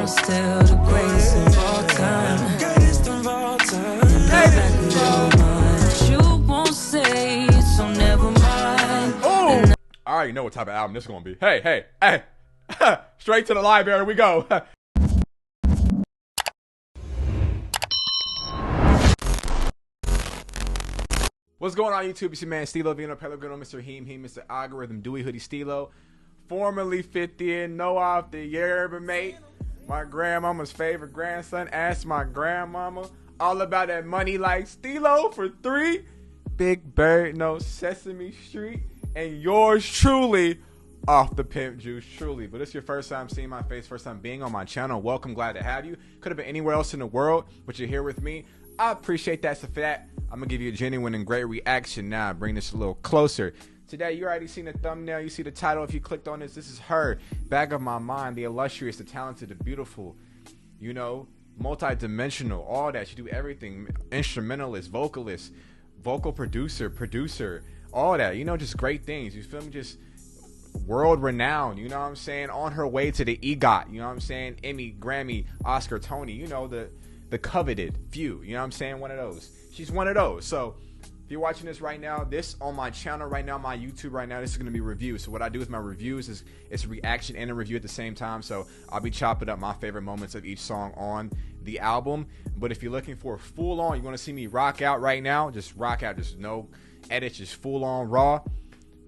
I'm still the greatest of all time. Greatest of all time. In the back of your mind, you won't say it, so never mind. Oh, I already know what type of album this is gonna be. Hey. Straight to the library we go. What's going on YouTube? It's your man Stilo Vino Pellegrino, Mr. Heem, Mr. Algorithm, Dewey Hoodie Stilo. Formerly 50 and no off the year, mate. My grandmama's favorite grandson. Asked my grandmama all about that money like Stilo for 3. Big Bird, no Sesame Street. And yours truly, off the pimp juice, truly. But it's your first time seeing my face, first time being on my channel. Welcome, glad to have you. Could have been anywhere else in the world, but you're here with me. I appreciate that. So for that, I'm gonna give you a genuine and great reaction. Now bring this a little closer. Today, you already seen the thumbnail, you see the title. If you clicked on this is her. Back of my mind, the illustrious, the talented, the beautiful, you know, multi-dimensional, all that. She do everything. Instrumentalist, vocalist, vocal producer, all that. You know, just great things. You feel me? Just world renowned, you know what I'm saying? On her way to the EGOT, you know what I'm saying? Emmy, Grammy, Oscar, Tony, you know, the coveted few, you know what I'm saying? One of those. She's one of those. So if you're watching this right now, this on my channel right now, my YouTube right now, this is going to be reviews. So what I do with my reviews is it's a reaction and a review at the same time. So I'll be chopping up my favorite moments of each song on the album. But if you're looking for full on, you want to see me rock out right now, just rock out, just no edits, just full on raw.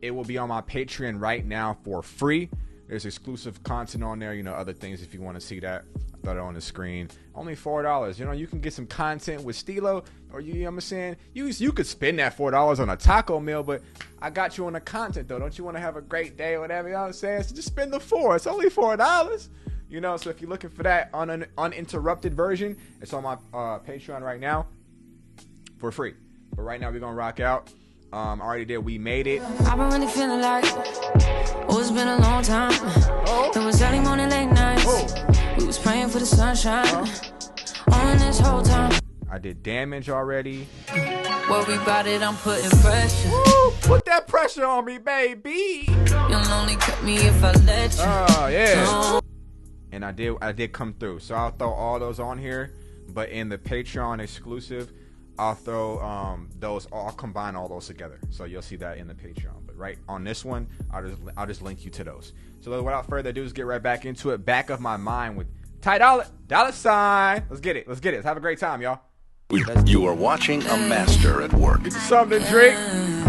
It will be on my Patreon right now for free. There's exclusive content on there, you know, other things if you want to see that. I thought it on the screen. Only $4. You know, you can get some content with Stilo, or you know what I'm saying? You could spend that $4 on a taco meal, but I got you on the content though. Don't you want to have a great day or whatever? You know what I'm saying? So just spend the $4. It's only $4. You know, so if you're looking for that on an uninterrupted version, it's on my Patreon right now for free. But right now we're gonna rock out. I already did We Made It. I've been really feeling like it's been a long time. It was early morning, late nights. We was praying for the sunshine on this whole time. I did Damage already. Worry about it, I'm putting pressure. Woo, put that pressure on me, baby. You'll only cut me if I let you. Oh yeah. And I did come through. So I'll throw all those on here, but in the Patreon exclusive, I'll throw I'll combine all those together, so you'll see that in the Patreon. But right on this one, I'll just link you to those. So without further ado, let's get right back into it. Back of my mind with Dollar Sign. Let's get it. Let's have a great time, y'all. You are watching a master at work. Get you something to drink.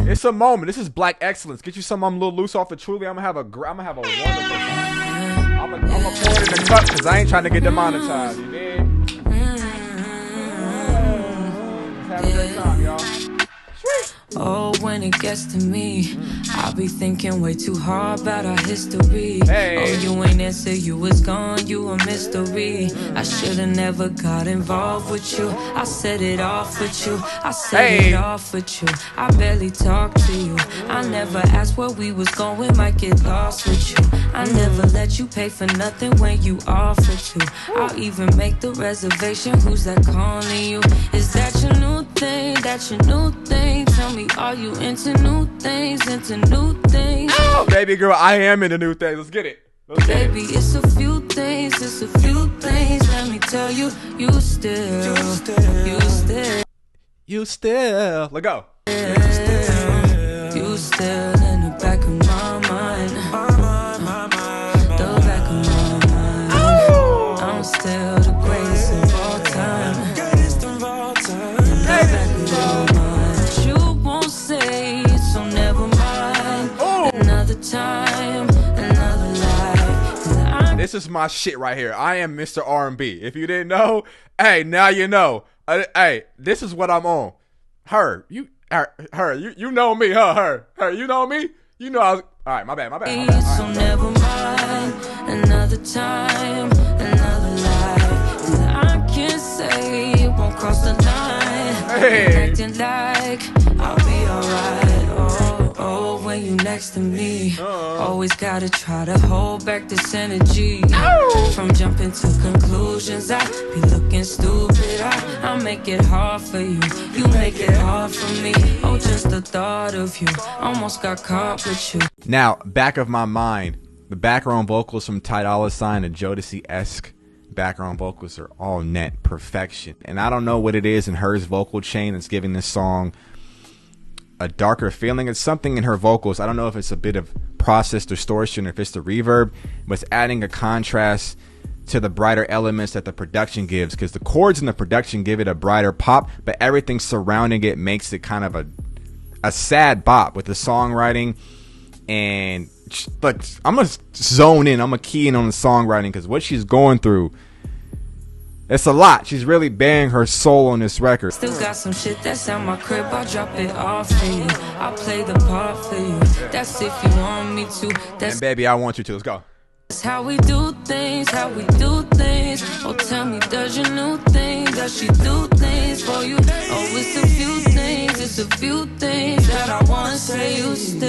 It's a moment. This is black excellence. Get you something. I'm a little loose off of Truly. I'm gonna have a wonderful time. I'm gonna pour it in the cup because I ain't trying to get demonetized. You dig? Have a great time, y'all. Oh, when it gets to me, I'll be thinking way too hard about our history. Hey. Oh, you ain't answer, you was gone, you a mystery. I should've never got involved with you. I set it off with you. I set it off with you. I barely talk to you. I never asked where we was going, might get lost with you. I never let you pay for nothing when you offered to. I'll even make the reservation. Who's that calling you? Is that your new thing? That's your new thing? Tell me, are you into new things? Into new things? Oh, baby girl, I am into new things. Let's get it. Baby, it's a few things. It's a few things. Let me tell you, you still. Let go. You still in the back of my mind. The back of my mind. I'm still the greatest of all time. In the back of your mind. You won't say it, so never mind. Another time, another life. This is my shit right here. I am Mr. R&B. If you didn't know, hey, now you know. Hey, this is what I'm on. Her, you know me, her, you know me. You know I was. All right, my bad. So never mind. Another time, another life. And I can't say it won't cross the line. Hey. Acting like I'll be alright. Oh, when you next to me, always gotta try to hold back this energy. From jumping to conclusions, I be looking stupid. I make it hard for you, you make it hard for me. Oh, just the thought of you, almost got caught with you. Now, back of my mind, the background vocals from Dolla and Jodeci-esque background vocals are all net perfection. And I don't know what it is in H.E.R's vocal chain that's giving this song a darker feeling. It's something in her vocals. I don't know if it's a bit of process distortion or if it's the reverb, but it's adding a contrast to the brighter elements that the production gives, because the chords in the production give it a brighter pop, but everything surrounding it makes it kind of a sad bop with the songwriting. And like, I'm gonna zone in, I'm gonna key in on the songwriting, because what she's going through, it's a lot. She's really bearing her soul on this record. Still got some shit that's at my crib, I'll drop it off for you. I'll play the part for you. That's if you want me to. That's and baby, I want you to. Let's go. That's how we do things, how we do things. Oh, tell me, does your new thing, does she do things for you? Oh, it's a few things, it's a few things that I wanna say. You still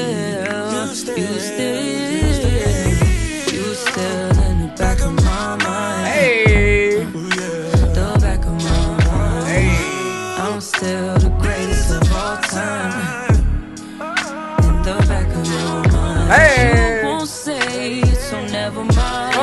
in the back of my mind. Hey, the back of my mind. hey, I'm still the greatest of all time. In the back of your mind. hey, You won't say it, so never mind.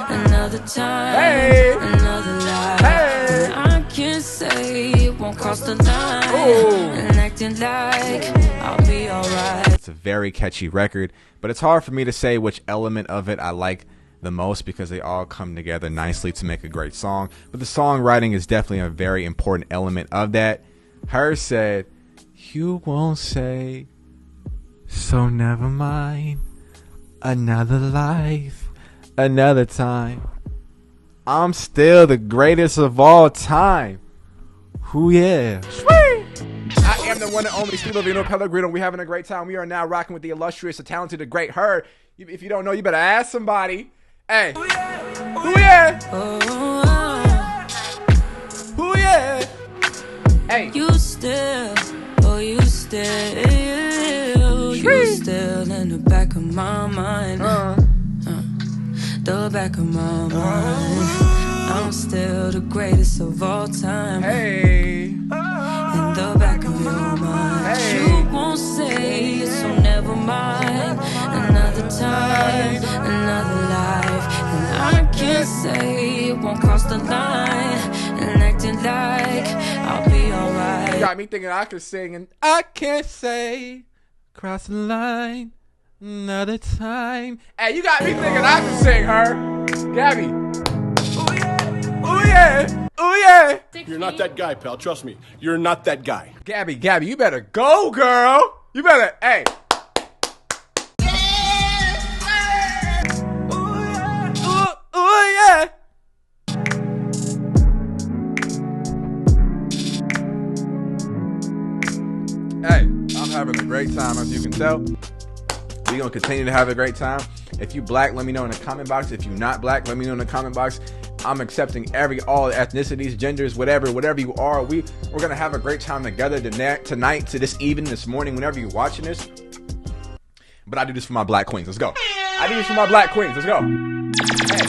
Another time, hey, another lie. hey. I can't say it won't cross the line. Ooh. And acting like I'll be alright. It's a very catchy record, but it's hard for me to say which element of it I like the most, because they all come together nicely to make a great song. But the songwriting is definitely a very important element of that. H.E.R said, "You won't say, so never mind. Another life, another time. I'm still the greatest of all time." Who yeah. Sweet. I am the one and only Stilo Vino Pellegrino. We're having a great time. We are now rocking with the illustrious, the talented, the great H.E.R. If you don't know, you better ask somebody. Hey. Who yeah? Who yeah? Hey. You still, oh you still, you still in the back of my mind. The back of my mind. I'm still the greatest of all time. Hey. In the back of your mind. Hey. You won't say it, so never mind. Another time, another life. And I can't say it won't cross the line. And acting like I'll be You alright. got me thinking I could sing, and I can't say cross the line another time. Hey, you got me thinking I could sing, her. Gabby. Oh yeah. Oh yeah. You're not that guy, pal. Trust me. You're not that guy. Gabby, you better go, girl. You better, hey. Ooh, yeah. Hey, I'm having a great time, as you can tell. We're going to continue to have a great time. If you black, let me know in the comment box. If you're not black, let me know in the comment box. I'm accepting all ethnicities, genders, whatever you are. We're going to have a great time together tonight, to this evening, this morning, whenever you're watching this. But I do this for my black queens. Let's go. I do this for my black queens. Let's go. Hey.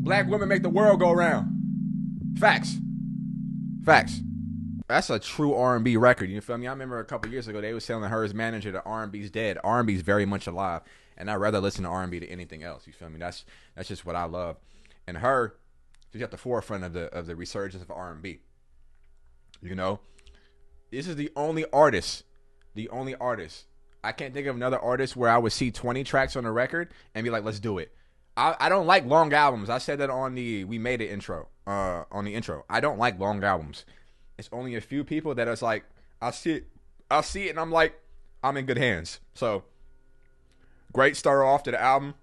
Black women make the world go around. Facts. Facts. That's a true R&B record. You feel me? I remember a couple years ago, they was telling H.E.R's manager that R&B's dead. R&B's very much alive. And I'd rather listen to R&B than anything else. You feel me? That's just what I love. And H.E.R, she's at the forefront of the resurgence of R&B. You know? This is the only artist. I can't think of another artist where I would see 20 tracks on a record and be like, let's do it. I don't like long albums. I said that on the We Made It intro. On the intro. I don't like long albums. It's only a few people that it's like, I'll see it and I'm like, I'm in good hands. So, great start off to the album.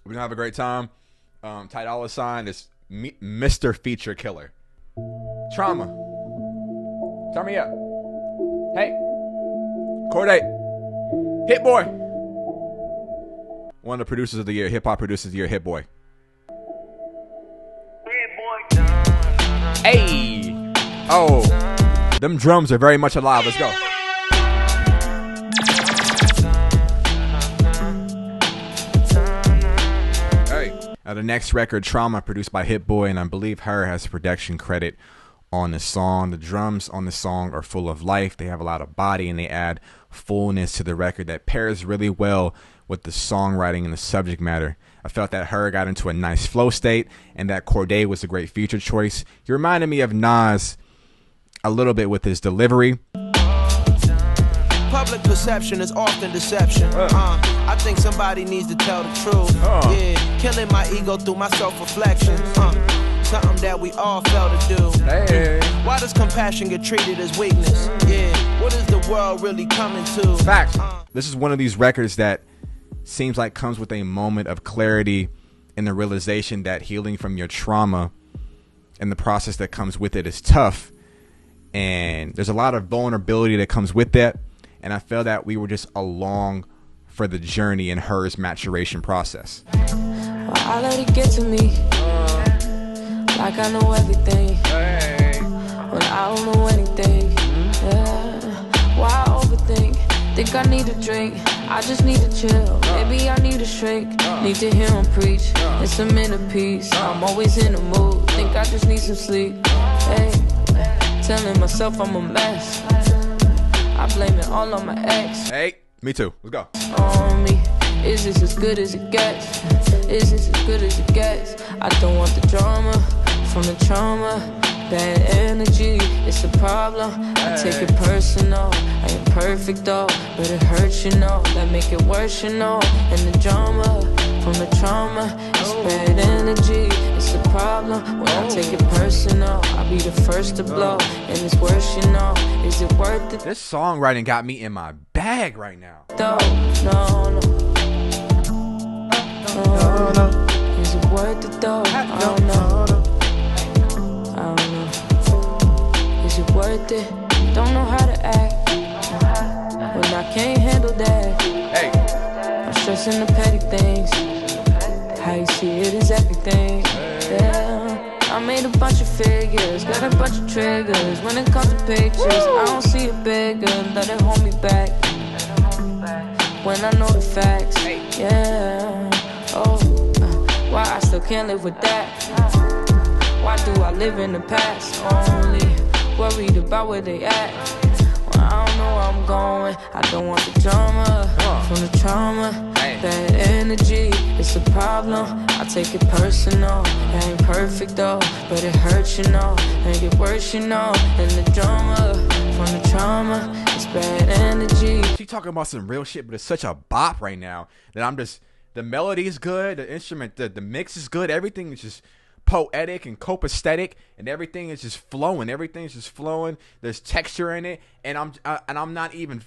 We're gonna have a great time. Dolla is Mr. Feature Killer. Trauma. Turn me up. Hey. Cordae. Hit Boy. One of the producers of the year, hip hop producers of the year, Hit Boy. Hey. Oh. Them drums are very much alive. Let's go. The next record, Trauma, produced by Hit Boy, and I believe H.E.R has production credit on the song. The drums on the song are full of life. They have a lot of body, and they add fullness to the record that pairs really well with the songwriting and the subject matter I felt that H.E.R got into a nice flow state, and that Cordae was a great feature choice. He reminded me of Nas a little bit with his delivery. Public perception is often deception. I think somebody needs to tell the truth. Yeah, killing my ego through my self-reflection. Something that we all fail to do. Hey. Why does compassion get treated as weakness? Yeah, what is the world really coming to? Facts. This is one of these records that seems like comes with a moment of clarity and the realization that healing from your trauma and the process that comes with it is tough. And there's a lot of vulnerability that comes with that. And I felt that we were just along for the journey in H.E.R's maturation process. Well, I let it get to me. Like I know everything. When I don't know anything. Yeah. Why overthink? Think I need a drink. I just need to chill. Maybe I need a shrink. Need to hear him preach. And some inner peace. I'm always in the mood. Think I just need some sleep. Hey, telling myself I'm a mess. I blame it all on my ex. Hey, me too. Let's go. On me. Is this as good as it gets? Is this as good as it gets? I don't want the drama from the trauma. Bad energy, it's a problem. I take it personal. I ain't perfect though, but it hurts, you know. That make it worse, you know. And the drama from the trauma, it's bad energy, it's a problem. When I take it personal, I'll be the first to blow. And it's worse, you know. Is it worth it? This songwriting got me in my bag right now. No. Is it worth it though? I don't know. Is it worth it? Don't know how to act when I can't handle that. Hey. I'm stressing the petty things. How you see it is everything. Yeah. I made a bunch of figures, got a bunch of triggers. When it comes to pictures, I don't see it bigger. Let it hold me back when I know the facts. Yeah. Why I still can't live with that? Why do I live in the past? Only worried about where they at. Well, I don't know where I'm going. I don't want the drama from the trauma. Bad energy, it's a problem. I take it personal. It ain't perfect though, but it hurts, you know. Make it worse, you know. And the drama from the trauma, it's bad energy. She talking about some real shit, but it's such a bop right now that I'm just. The melody is good, the instrument, the mix is good, everything is just poetic and copacetic, and everything is just flowing. Everything's just flowing. There's texture in it, and I'm not even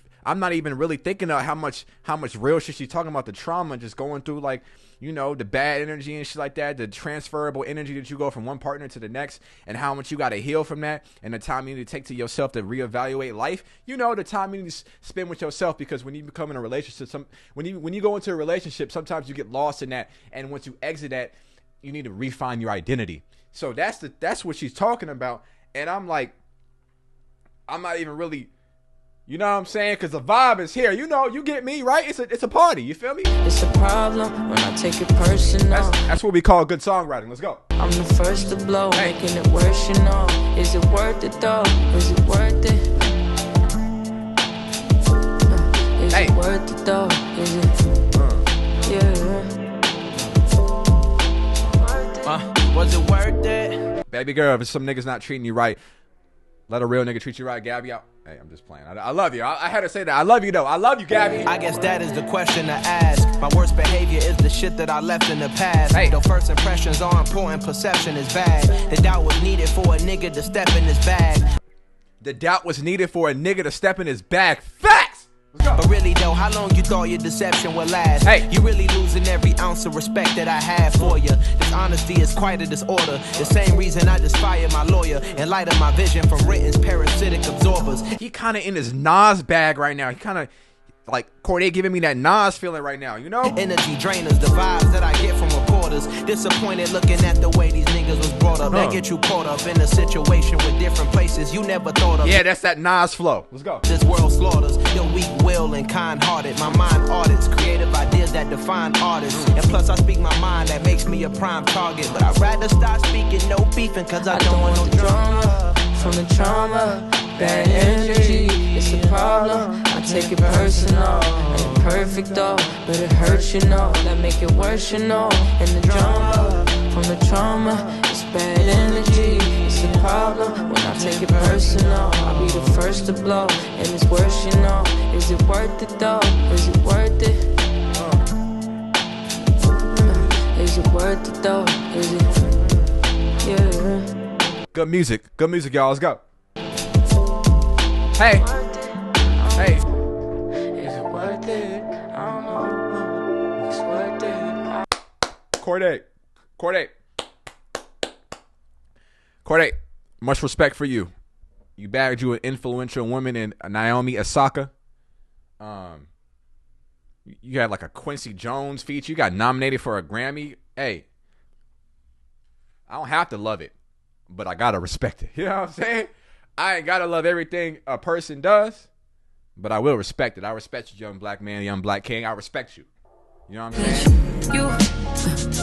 really thinking of how much real shit she's talking about. The trauma, just going through, like, you know, the bad energy and shit like that, the transferable energy that you go from one partner to the next, and how much you got to heal from that, and the time you need to take to yourself to reevaluate life. You know, the time you need to spend with yourself, because when you become in a relationship, when you go into a relationship, sometimes you get lost in that, and once you exit that, you need to refine your identity. So that's what she's talking about, and I'm like, I'm not even really. You know what I'm saying? Because the vibe is here. You know, you get me, right? It's a party. You feel me? It's a problem when I take it personal. That's what we call good songwriting. Let's go. I'm the first to blow, making it worse, you know. Is it worth it though? Is it worth it? Is it worth it though? Is it? Yeah. Was it worth it? Baby girl, if some niggas not treating you right, let a real nigga treat you right, Gabby. Hey, I'm just playing. I love you. I had to say that. I love you, though. I love you, Gabby. I guess that is the question to ask. My worst behavior is the shit that I left in the past. Though first impressions are important, perception is bad. The doubt was needed for a nigga to step in his bag. The doubt was needed for a nigga to step in his bag. Facts! But really though, how long you thought your deception would last? You really losing every ounce of respect that I have for you. This honesty is quite a disorder. The same reason I just fired my lawyer in light of my vision from written's parasitic absorbers. He kind of in his Nas bag right now. He kind of like Cordae giving me that Nas feeling right now, you know? Energy drainers, the vibes that I get from reporters. Disappointed looking at the way these niggas was brought up. That get you caught up in a situation with different places you never thought of. Yeah, that's that Nas flow. Let's go. This world slaughters the weak will and kind-hearted. My mind audits creative ideas that define artists. And plus I speak my mind, that makes me a prime target. But I'd rather stop speaking no beefing, cause I don't want no drama from the trauma. bad energy. It's a problem, I take it personal. Ain't perfect though, but it hurts, you know. That make it worse, you know. And the drama, from the trauma, it's bad energy. It's a problem when I take it personal. I'll be the first to blow, and it's worse, you know. Is it worth it though? Is it worth it? Is it worth it though? Is it? Yeah. Good music, y'all. Let's go. Hey, hey. Is it worth it? I don't know. It's worth it. Cordae, much respect for you. You bagged you an influential woman in Naomi Osaka. You had like a Quincy Jones feature. You got nominated for a Grammy. Hey, I don't have to love it, but I gotta respect it. You know what I'm saying? I ain't gotta love everything a person does, but I will respect it. I respect you, young black man, young black king. I respect you. You know what I'm saying?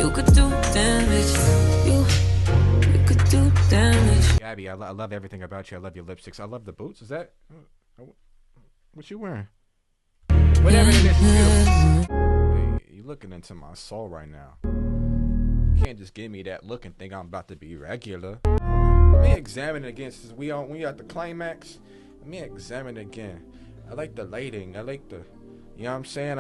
You could do damage. You could do damage. Gabby, I love everything about you. I love your lipsticks. I love the boots. Is that what you wearing? Whatever it is you do. Hey, you looking into my soul right now. You can't just give me that look and think I'm about to be regular. Let me examine it again. Since we at the climax, let me examine it again. I like the lighting. I like the, you know what I'm saying?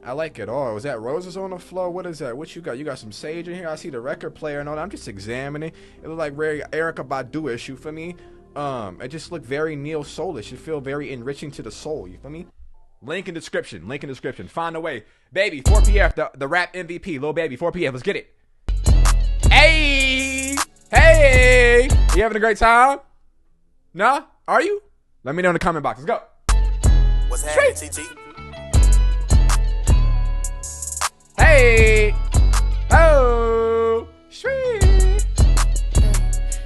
I like it all. Was that roses on the floor? What is that? What you got? You got some sage in here? I see the record player and all that. I'm just examining. It looked like very Erykah Badu-ish, you feel me? It just looked very Neo Soulish. You feel very enriching to the soul, you feel me? Link in description. Find a way. Baby, 4PF, the rap MVP. Lil Baby, 4PF. Let's get it. Hey! You having a great time? Nah? Are you? Let me know in the comment box. Let's go. What's happening, TT? Hey! Oh! Sweet!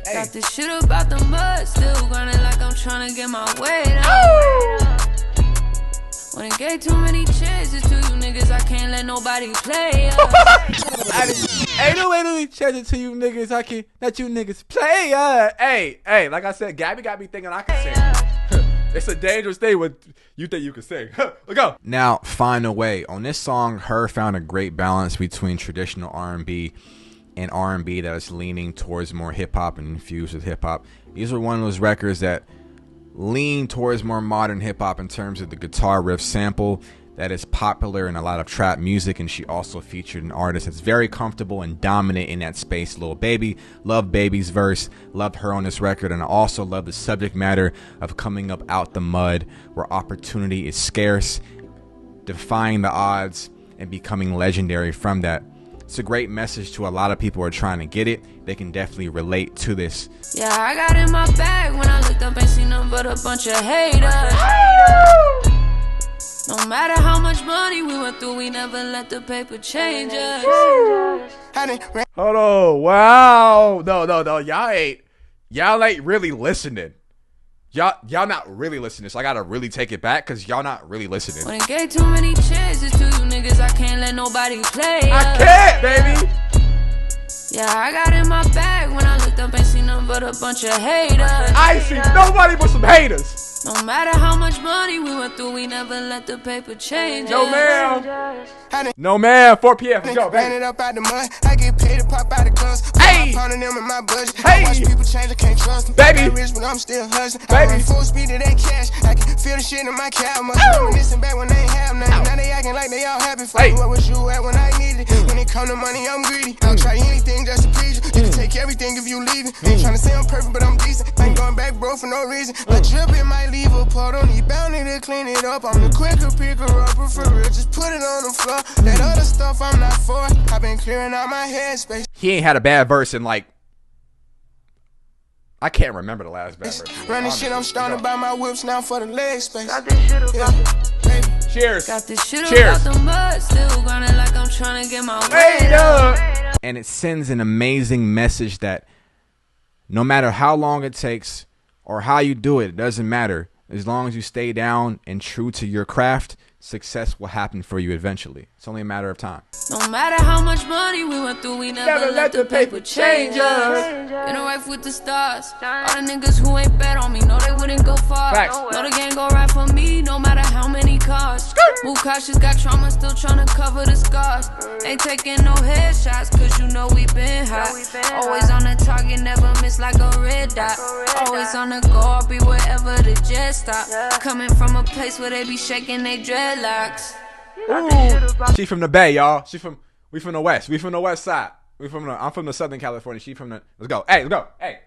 Hey. Got this shit about the mud, still grinding like I'm trying to get my weight up. When it gave too many chances to you niggas, I can't let nobody play us. Ain't no way to be chances to you niggas, I can't let you niggas play us. Hey, like I said, Gabby got me thinking I can sing. It's a dangerous thing when you think you can sing. Let's go. Now, Find a Way. On this song, H.E.R found a great balance between traditional R&B and R&B that is leaning towards more hip-hop and infused with hip-hop. These were one of those records that lean towards more modern hip-hop in terms of the guitar riff sample that is popular in a lot of trap music, and she also featured an artist that's very comfortable and dominant in that space, Lil Baby. Love Baby's verse, loved her on this record, and I also love the subject matter of coming up out the mud where opportunity is scarce, defying the odds, and becoming legendary from that. It's a great message to a lot of people who are trying to get it. They can definitely relate to this. Yeah, I got in my bag when I looked up and seen nothing but a bunch of haters. No matter how much money we went through, we never let the paper change us. Hold on. Wow. No. Y'all ain't really listening. Y'all not really listening. So I gotta really take it back because y'all not really listening. When it gave too many chances to you niggas, I can't let nobody play us. I can't, baby. Yeah, I got in my bag when I looked up and seen nothing but a bunch of haters. I see nobody but some haters. No matter how much money we went through, we never let the paper change us. No, ma'am. No, ma'am. 4PF. Let's go, baby. Up out the mud. I get paid to pop out the guns. Hey. Pounding them in my budget. Hey. I watch people change, I can't trust them. Baby. I'm rich, but I'm still hustling. Baby. I run full speed to that cash. I can feel the shit in my cab. Must reminiscing back when they ain't have nothing. Now they acting like they all happy for me. Where was you at when I needed it? When it come to money, I'm greedy. I'll try anything just to please you. You can take everything if you leave it. Ain't trying to say I'm perfect, but I'm decent. I ain't going back, bro, for no reason. A drip in my leave a part on. You bound to clean it up. I'm the quicker picker upper for real. Just put it on the floor. That other stuff I'm not for. I've been clearing out my headspace. He ain't had a bad verse in like, I can't remember the last bad verse. Running shit, I'm starting to buy my whips now for the leg space. Got this shit about Cheers. Got this shit Cheers. about the mud, still grinding like I'm trying to get my weight up. And it sends an amazing message that no matter how long it takes or how you do it, it doesn't matter. As long as you stay down and true to your craft, success will happen for you eventually. It's only a matter of time. No matter how much money we went through, we never let the paper change us. In a life with the stars. All the niggas who ain't bet on me know they wouldn't go far. Facts. Know the game go right for me, no matter how many cars. Move cautious, got trauma, still tryna cover the scars. Ain't taking no headshots, cause you know we been hot. Always on the target, never miss like a red dot. Always on the go, I'll be wherever the jet stop. Coming from a place where they be shaking they dreadlocks. Ooh. She from the Bay, y'all. We from the West. We from the West Side. I'm from the Southern California. She from the. Let's go. Hey, let's go. Hey.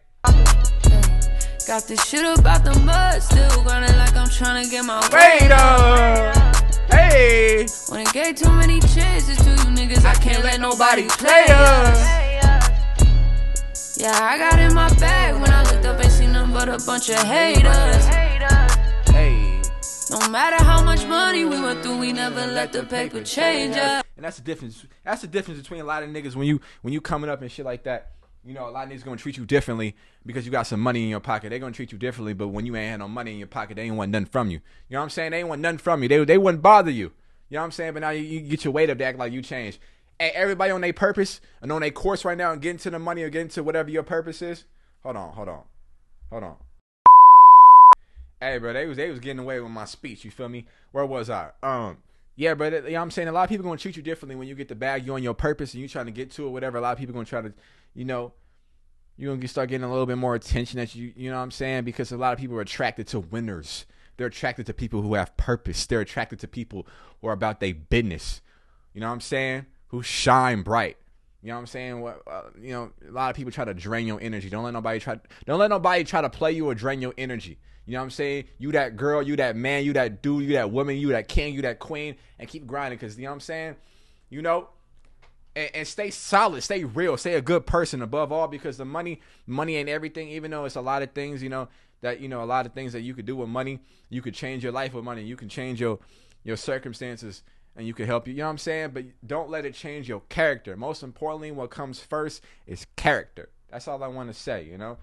Got this shit about the mud, still running like I'm trying to get my weight up. Hey. When it gave too many chances to you niggas, I can't let nobody play us. Yeah, I got in my bag when I looked up and seen nothing but a bunch of haters. Hey. No matter how much money we went through, we never let the paper change us. And that's the difference. That's the difference between a lot of niggas when you coming up and shit like that. You know, a lot of niggas gonna treat you differently because you got some money in your pocket. They gonna treat you differently, but when you ain't had no money in your pocket, they ain't want nothing from you. You know what I'm saying? They ain't want nothing from you. They wouldn't bother you. You know what I'm saying? But now you get your weight up to act like you changed. Hey, everybody on their purpose and on their course right now and getting to the money or getting to whatever your purpose is. Hold on. Hey, bro, they was getting away with my speech. You feel me? Where was I? Yeah, bro. You know what I'm saying? A lot of people gonna treat you differently when you get the bag. You on your purpose and you trying to get to it, whatever. A lot of people gonna try to, you know, you're gonna start getting a little bit more attention that you know what I'm saying? Because a lot of people are attracted to winners. They're attracted to people who have purpose. They're attracted to people who are about their business. You know what I'm saying? Who shine bright. You know what I'm saying? You know, a lot of people try to drain your energy. Don't let nobody try to play you or drain your energy. You know what I'm saying? You that girl, you that man, you that dude, you that woman, you that king, you that queen, and keep grinding. Because, you know what I'm saying? You know, and stay solid, stay real, stay a good person above all, because the money ain't everything, even though it's a lot of things, you know, that, you know, a lot of things that you could do with money. You could change your life with money. You can change your circumstances, and you can help you. You know what I'm saying? But don't let it change your character. Most importantly, what comes first is character. That's all I want to say, you know?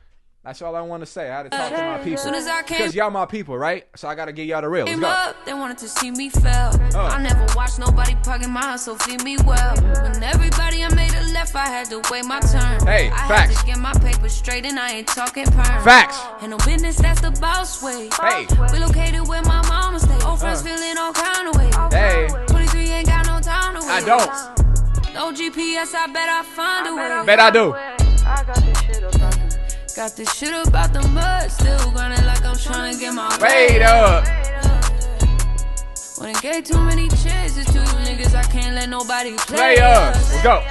That's all I want to say. I had to talk to my people. Because y'all my people, right? So I got to get y'all the real. Let's go. They wanted to see me fail. I never watched nobody pocket my house, so feed me well. When everybody I made a left, I had to wait my turn. Hey, I facts. had to get my paper straight, and I ain't talking perm. Facts. And no business, that's the boss way. Hey. Relocated where my mama stay. Old friends feeling all kind of way. Hey. 23 ain't got no time to wait. I don't. No GPS, I bet I find a way. Bet I do. I got this shit about them. Got this shit about the mud, still grinding like I'm trying to get my weight up. When it gave too many chances to you niggas, I can't let nobody play us. Let's go.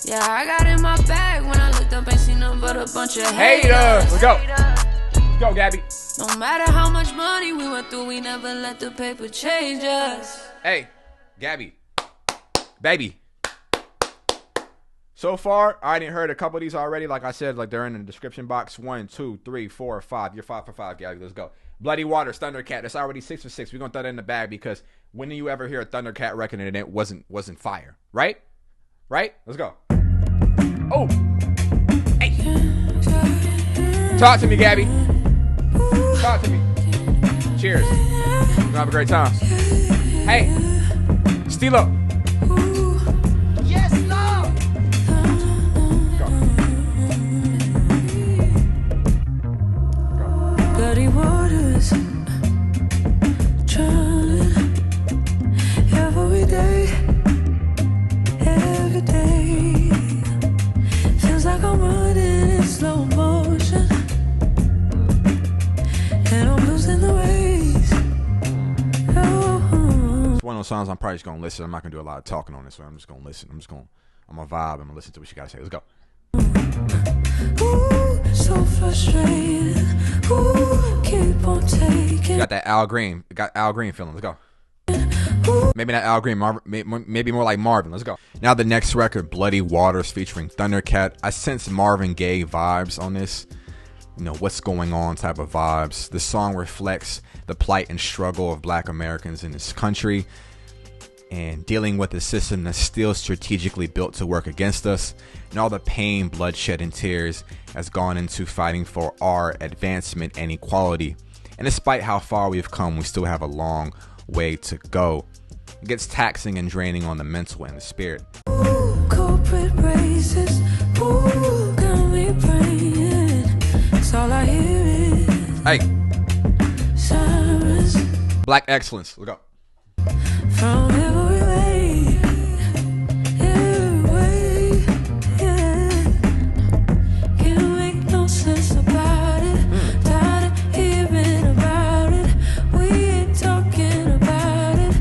Yeah, I got in my bag when I looked up and seen nothing but a bunch of haters. Let's go. Let's go, Gabby. No matter how much money we went through, we never let the paper change us. Hey, Gabby. Baby. So far, I already heard a couple of these already. Like I said, like they're in the description box. 1, 2, 3, 4, 5. You're 5 for 5, Gabby. Let's go. Bloody Waters, Thundercat. That's already 6 for 6. We're gonna throw that in the bag because when do you ever hear a Thundercat record and it wasn't fire? Right? Right? Let's go. Oh. Hey. Talk to me, Gabby. Talk to me. Cheers. We're gonna have a great time. Hey. Stilo. Bloody waters, drowning every day. Feels like I'm running in slow motion, and I'm losing the race. Oh. It's one of those songs I'm probably just gonna listen. I'm not gonna do a lot of talking on this, so I'm just gonna listen. I'm gonna vibe. I'm gonna listen to what you gotta say. Let's go. Ooh, so frustrated. Ooh, keep on taking. Got that Al Green. Got Al Green feeling. Let's go. Maybe not Al Green. Maybe more like Marvin. Let's go. Now the next record, Bloody Waters featuring Thundercat. I sense Marvin Gaye vibes on this. You know, what's going on type of vibes. The song reflects the plight and struggle of Black Americans in this country and dealing with a system that's still strategically built to work against us, and all the pain, bloodshed, and tears has gone into fighting for our advancement and equality. And despite how far we've come, we still have a long way to go. It gets taxing and draining on the mental and the spirit. Ooh, corporate races. Ooh, got me praying. That's all I hear is. Hey. Sirens. Black excellence. Look up. From every way. Every way. Yeah. Can't make no sense about it. Tired of hearing about it. We ain't talking about it.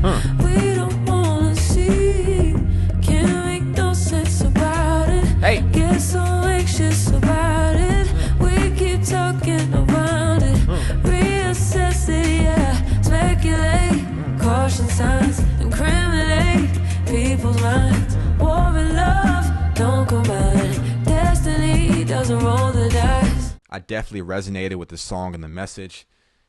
We don't wanna see. Can't make no sense about it. Hey. Get so anxious about it. We keep talking about it. Reassess it, yeah. Speculate. Caution signs. Incriminate people's minds. War and love don't combine. Destiny doesn't roll the dice. I definitely resonated with the song and the message.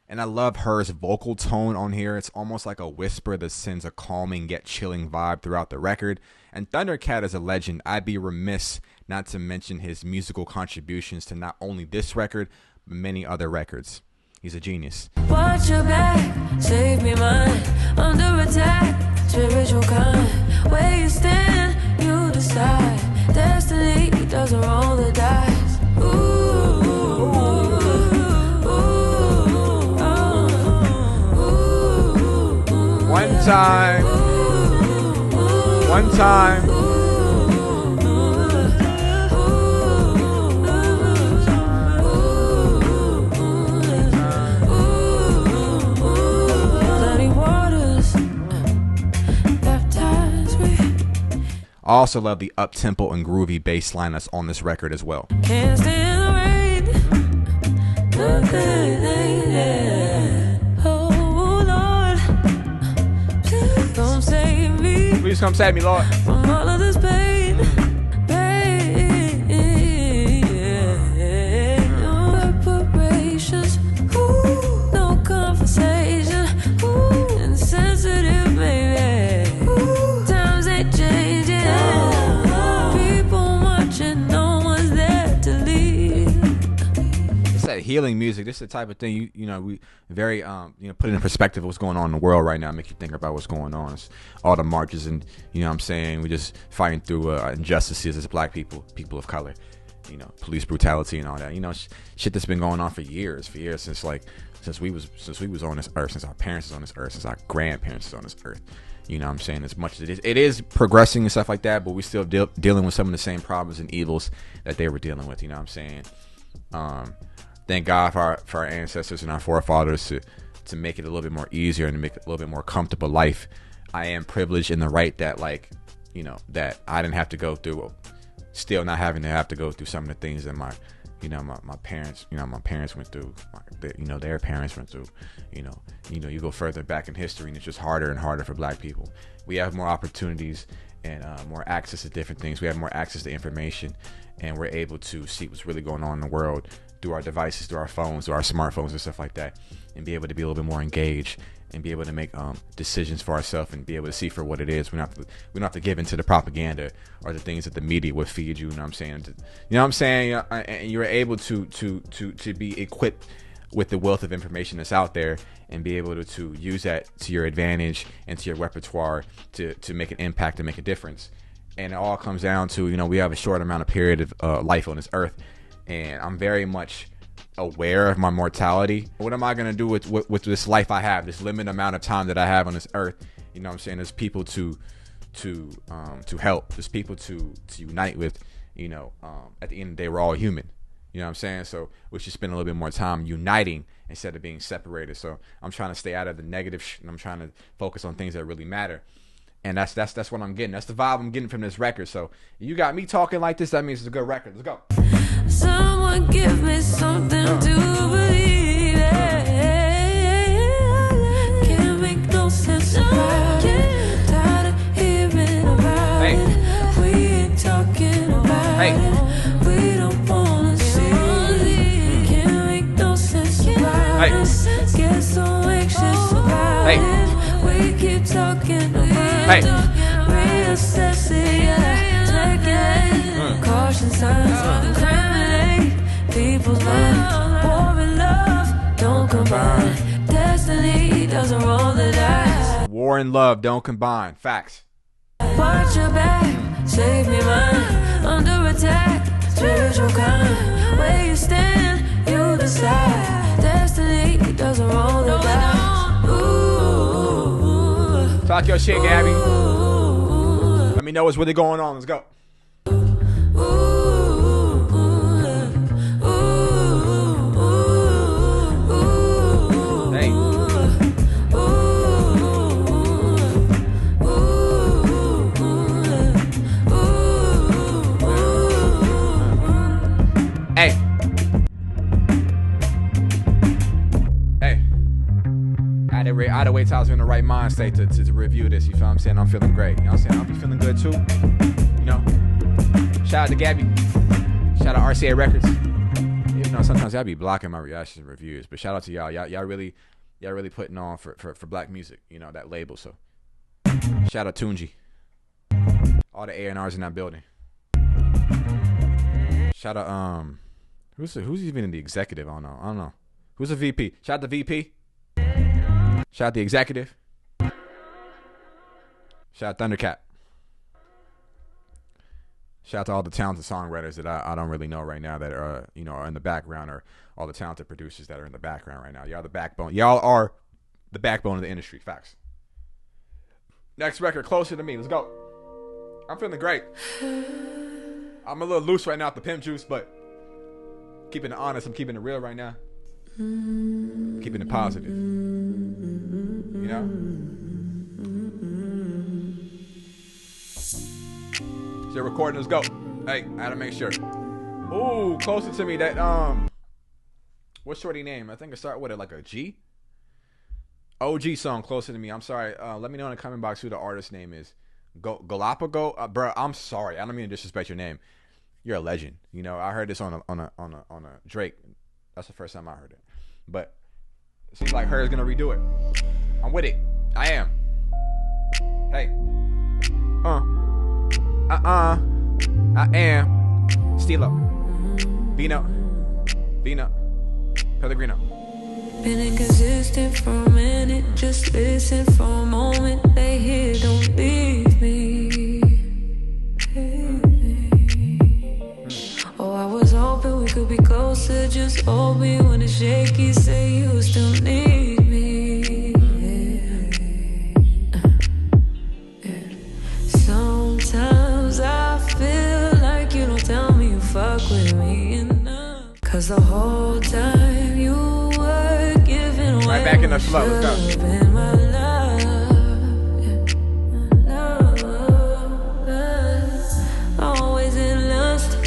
And I love H.E.R's vocal tone on here. It's almost like a whisper that sends a calming yet chilling vibe throughout the record. And Thundercat is a legend. I'd be remiss not to mention his musical contributions to not only this record, but many other records. He's a genius. Watch your back, save me mine. Under attack, spiritual kind. Where you stand, you decide. Destiny doesn't roll the dice. Ooh, One time. One time. I also love the up-tempo and groovy bass line that's on this record as well. Can't stand the rain. Nothing. Oh Lord, please come save me. Please come save me, Lord. From all of this pain. Pain. No preparations. Ooh, no conversation. Ooh, insensitive, baby. Ooh, times ain't changing. People watching, no one's there to lead. It's that healing music. This is the type of thing we very put it in perspective of what's going on in the world right now. Make you think about what's going on. It's all the marches and what I'm saying, we just fighting through injustices as black people of color. Police brutality and all that. Shit that's been going on for years since we was on this earth, since our parents was on this earth, since our grandparents was on this earth. I'm saying, as much as it is progressing and stuff like that, but we still dealing with some of the same problems and evils that they were dealing with. I'm saying, thank God for our ancestors and our forefathers to make it a little bit more easier and to make it a little bit more comfortable life. I am privileged in the right that that I didn't have to go through, still not having to have to go through some of the things that my parents, my parents went through, their parents went through. You go further back in history and it's just harder and harder for black people. We have more opportunities and more access to different things. We have more access to information, and we're able to see what's really going on in the world through our devices, through our phones, through our smartphones and stuff like that, and be able to be a little bit more engaged and be able to make decisions for ourselves and be able to see for what it is. We don't have to give into the propaganda or the things that the media would feed you. And you're able to be equipped with the wealth of information that's out there and be able to use that to your advantage and to your repertoire to make an impact and make a difference. And it all comes down to, we have a short amount of period of life on this earth, and I'm very much aware of my mortality. What am I going to do with this life I have, this limited amount of time that I have on this earth? There's people to help, there's people to unite with. At the end of the day, we're all human. So we should spend a little bit more time uniting instead of being separated. So I'm trying to stay out of the negative and I'm trying to focus on things that really matter. And that's what I'm getting. That's the vibe I'm getting from this record. So you got me talking like this, that means it's a good record. Let's go. Someone give me something to believe in. Can't make no sense about it. Tired of hearing about it. We ain't talking about it. We don't wanna see. Can't make no sense about it. Get so anxious about it. We keep talking about it. Reassess it, yeah. Speculate. Caution signs. Incriminate people's minds. War and love don't combine. Destiny doesn't roll the dice. War and love don't combine. Facts. Watch your back, save me mine. Under attack, spiritual kind. Where you stand, you decide. Destiny doesn't roll the dice. Ooh. Talk your shit, Gabby. Let me know what's really going on. Let's go. I had to wait till I was in the right mind state to review this. You feel what I'm saying? I'm feeling great. You know what I'm saying? I'll be feeling good too. You know? Shout out to Gabby. Shout out RCA Records. Even though sometimes y'all be blocking my reactions and reviews. But shout out to y'all. Y'all really putting on for black music. You know, that label. So shout out Tunji. All the A&Rs in that building. Shout out who's even in the executive? I don't know. Who's the VP? Shout out the VP. Shout out the executive. Shout out Thundercat. Shout out to all the talented songwriters that I don't really know right now that are are in the background, or all the talented producers that are in the background right now. Y'all the backbone. Y'all are the backbone of the industry. Facts. Next record, Closer to Me. Let's go. I'm feeling great. I'm a little loose right now with the pimp juice, but keeping it honest, I'm keeping it real right now. Keeping it positive. You know? So recording, let's go. Hey, I gotta make sure. Ooh, Closer to Me. That what's shorty name? I think it started with like a G. OG song, Closer to Me. I'm sorry. Let me know in the comment box who the artist name is. Galapagos, bro. I'm sorry. I don't mean to disrespect your name. You're a legend. You know, I heard this on a Drake. That's the first time I heard it. But it seems like H.E.R is gonna redo it. I'm with it. I am. Hey. I am. Stilo. Vino. Pellegrino. Been inconsistent for a minute. Just listen for a moment. They here, don't leave me. Oh, I was hoping we could be closer. Just hold me when it's shaky. Say you still need me. Sometimes I feel like you don't tell me you fuck with me enough. Cause the whole time you were giving away right back in the flow. Let's go. Always in lust.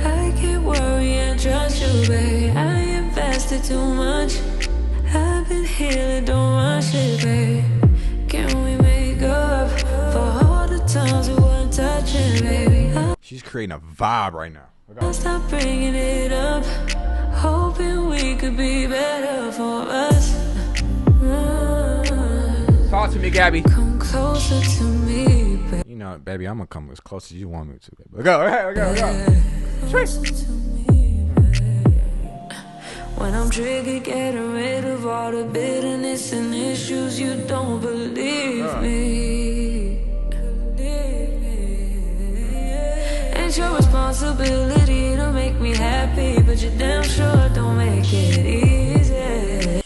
I can't worry and trust you, babe. I invested too much. I've been healing, don't rush it, babe. Can we make up for all the times we weren't touching, baby? She's creating a vibe right now. I'll stop bringing it up, hoping we could be better for us. Talk to me, Gabby. Come closer to me, baby. You know, baby, I'm gonna come as close as you want me to, baby. Let's go. When I'm triggered, getting rid of all the bitterness and issues, you don't believe me. It's your responsibility to make me happy, but you damn sure don't make it easy.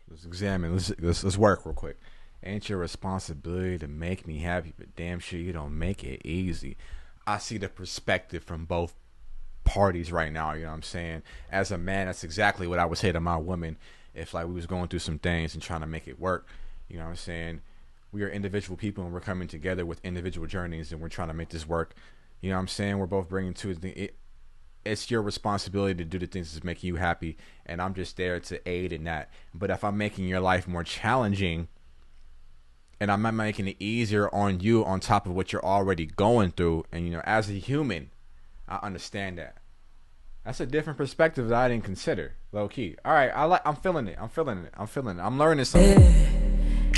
Let's examine. Let's work real quick. Ain't your responsibility to make me happy, but damn sure you don't make it easy. I see the perspective from both parties right now. You know what I'm saying? As a man, that's exactly what I would say to my woman if like we was going through some things and trying to make it work. You know what I'm saying? We are individual people and we're coming together with individual journeys and we're trying to make this work. You know what I'm saying? We're both bringing to it. It's your responsibility to do the things that's making you happy, and I'm just there to aid in that. But if I'm making your life more challenging and I'm not making it easier on you on top of what you're already going through, and you know, as a human, I understand that. That's a different perspective that I didn't consider, low key. All right, I'm feeling it. I'm learning something.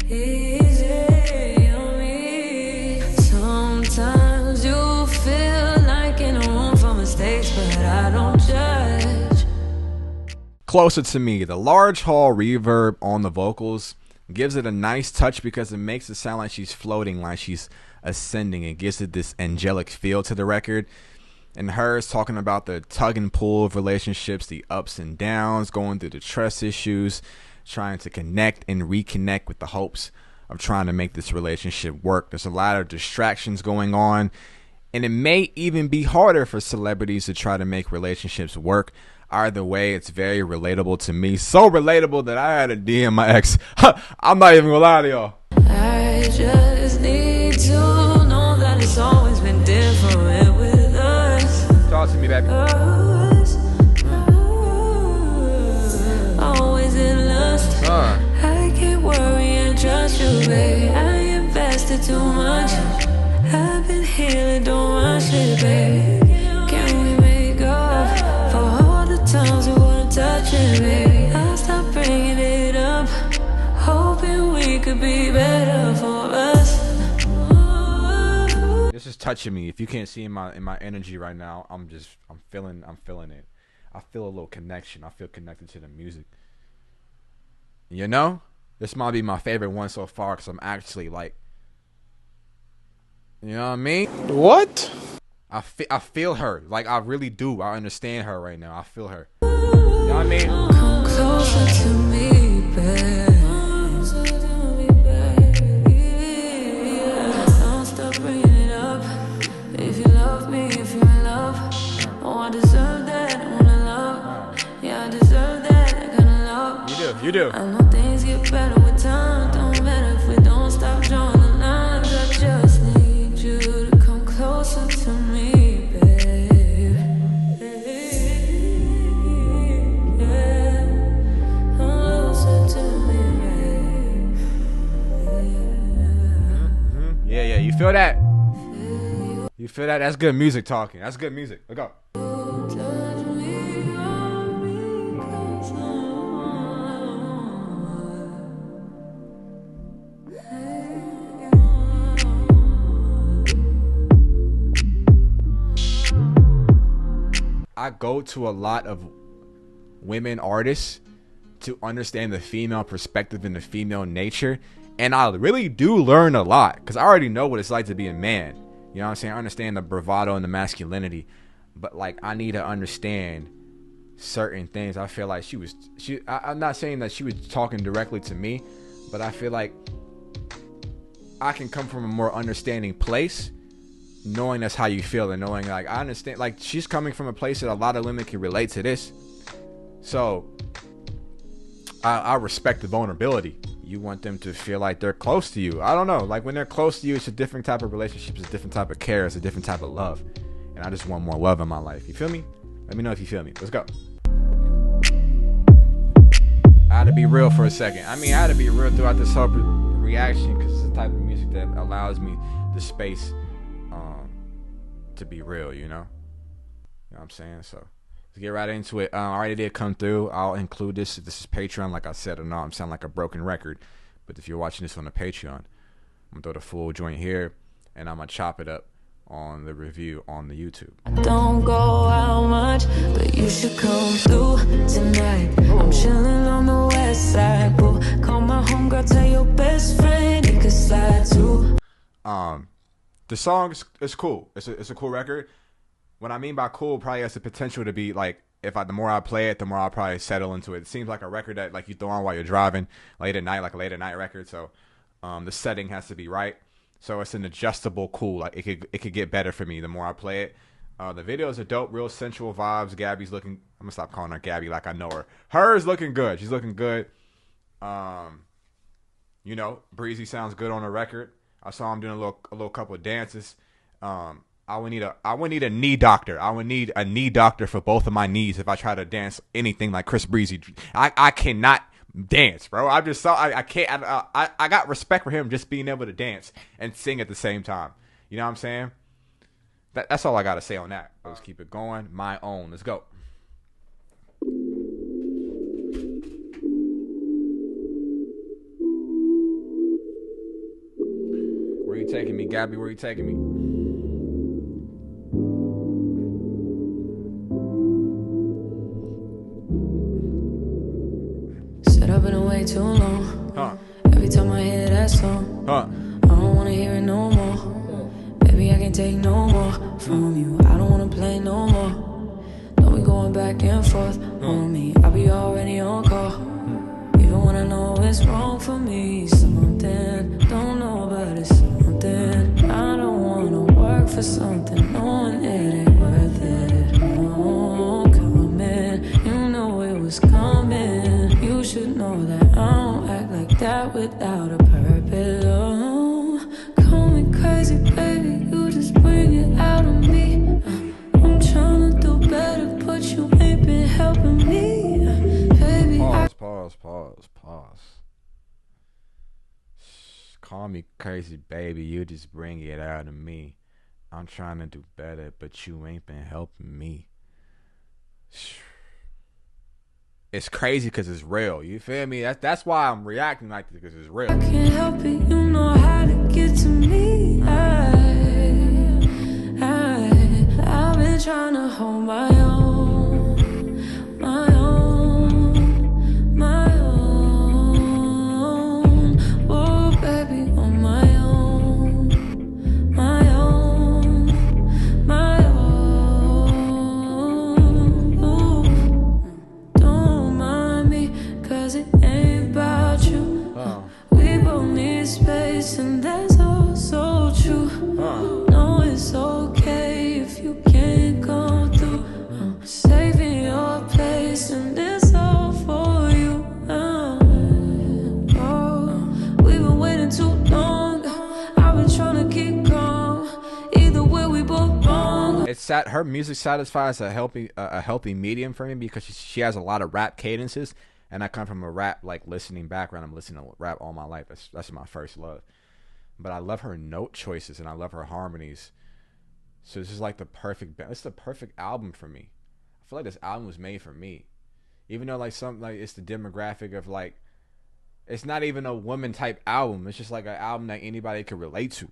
Easy on me. Sometimes you feel like in a room for mistakes, but I don't judge. Closer to Me, the large hall reverb on the vocals. gives it a nice touch because it makes it sound like she's floating, like she's ascending. It gives it this angelic feel to the record. And her is talking about the tug and pull of relationships, the ups and downs, going through the trust issues, trying to connect and reconnect with the hopes of trying to make this relationship work. There's a lot of distractions going on, and it may even be harder for celebrities to try to make relationships work. Either way, it's very relatable to me. So relatable that I had to DM my ex. I'm not even gonna lie to y'all. I just need to know that it's always been different with us. Talk to me, baby. Always in lust. I can't worry and trust you, babe. I invested too much. I've been healing, don't rush it, babe. Can we make up for all the times we weren't touching, babe? I'll stop bringing it up, hoping we could be better for us. This is touching me. If you can't see in my energy right now, I'm feeling it. I feel a little connection. I feel connected to the music. You know, this might be my favorite one so far because I'm actually like, you know what I mean? What? I feel her. Like, I really do. I understand her right now. I feel her. You know what I mean? Come closer to me, babe. Don't stop bringing it up. If you love me, if you're in love, oh, I deserve that. I wanna love. Yeah, I deserve that. I gotta love. You do. I know things get better with time. Don't matter if we don't stop drawing the lines. I just need you to come closer to me, babe. Yeah, closer to me, babe. Yeah. You feel that? You feel that? That's good music talking. That's good music. Look up. Touch me, hold me closer. I go to a lot of women artists to understand the female perspective and the female nature, and I really do learn a lot because I already know what it's like to be a man. You know what I'm saying? I understand the bravado and the masculinity, but like I need to understand certain things. I feel like I'm not saying that she was talking directly to me, but I feel like I can come from a more understanding place, knowing that's how you feel, and knowing like I understand, like she's coming from a place that a lot of women can relate to this. So I respect the vulnerability. You want them to feel like they're close to you. I don't know, like when they're close to you, it's a different type of relationship, it's a different type of care, it's a different type of love, and I just want more love in my life. You feel me? Let me know if you feel me. Let's go. I had to be real for a second. I had to be real throughout this whole reaction because it's the type of music that allows me the space to be real, you know? You know what I'm saying? So let's get right into it. I already did come through. I'll include this if this is Patreon. Like I said, I know I'm sounding like a broken record, but if you're watching this on the Patreon, I'm gonna throw the full joint here and I'm gonna chop it up on the review on the YouTube. Don't go out much, but you should come through tonight. I'm chilling on the west side, boo. Call my homegirl, tell your best friend he could slide too. The song is cool. It's a cool record. What I mean by cool probably has the potential to be like, the more I play it, the more I'll probably settle into it. It seems like a record that like you throw on while you're driving late at night, like a late at night record. So the setting has to be right. So it's an adjustable cool. Like it could get better for me the more I play it. The videos are dope, real sensual vibes. Gabby's looking. I'm gonna stop calling her Gabby like I know her. Her is looking good. She's looking good. You know, Breezy sounds good on the record. I saw him doing a little couple of dances. I would need a knee doctor. I would need a knee doctor for both of my knees if I try to dance anything like Chris Breezy. I cannot dance, bro. I can't. I got respect for him just being able to dance and sing at the same time. You know what I'm saying? That's all I gotta say on that. Let's keep it going. My own. Let's go. Where you taking me, Gabby? Where you taking me? Said I've been away too long. that song. I don't wanna hear it no more. Baby, I can't take no more from you. I don't wanna play no more. Don't be going back and forth on me. I'll be already on call. Even when I know it's wrong for me. Something, don't know, but it's something. I don't wanna work for something knowing it ain't worth it. No, coming, you know it was coming. You should know that I don't act like that without a purpose. Oh, call me crazy, baby, you just bring it out of me. I'm trying to do better, but you ain't been helping me. Baby, Pause. Call me crazy, baby, you just bring it out of me. I'm trying to do better, but you ain't been helping me. It's crazy because it's real. You feel me? That's why I'm reacting like this, because it's real. I can't help it, you know how to get to me. I've been trying to hold my own, my own, my own. Oh, baby, on my own, my own, my own. Ooh. Don't mind me, 'cause it ain't about you. We both need space, and that's also true. No, it's okay if you can't come through. I'm saving your place, and it's all for you. We've been waiting too long. I've been trying to keep calm. Either way, we both wrong. It's her music satisfies a healthy medium for me, because she has a lot of rap cadences, and I come from a rap listening background. I'm listening to rap all my life. That's my first love. But I love her note choices, and I love her harmonies. So this is like the perfect album for me. I feel like this album was made for me, even though it's the demographic of it's not even a woman type album. It's just like an album that anybody could relate to.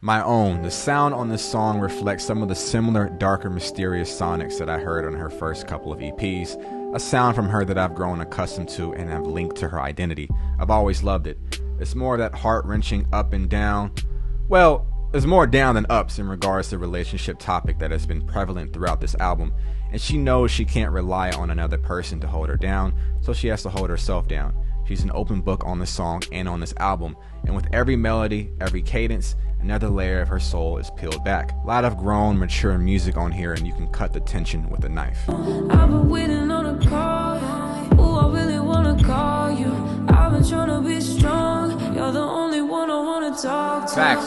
My own. The sound on this song reflects some of the similar, darker, mysterious sonics that I heard on her first couple of EPs. A sound from her that I've grown accustomed to and have linked to her identity. I've always loved it. It's more of that heart-wrenching up and down. Well, there's more down than ups in regards to the relationship topic that has been prevalent throughout this album. And she knows she can't rely on another person to hold her down, so she has to hold herself down. She's an open book on this song and on this album. And with every melody, every cadence, another layer of her soul is peeled back. A lot of grown, mature music on here, and you can cut the tension with a knife. I've been waiting on a call. Ooh, I really wanna call you. I've been trying to be strong. You're the only one I wanna talk to. Facts.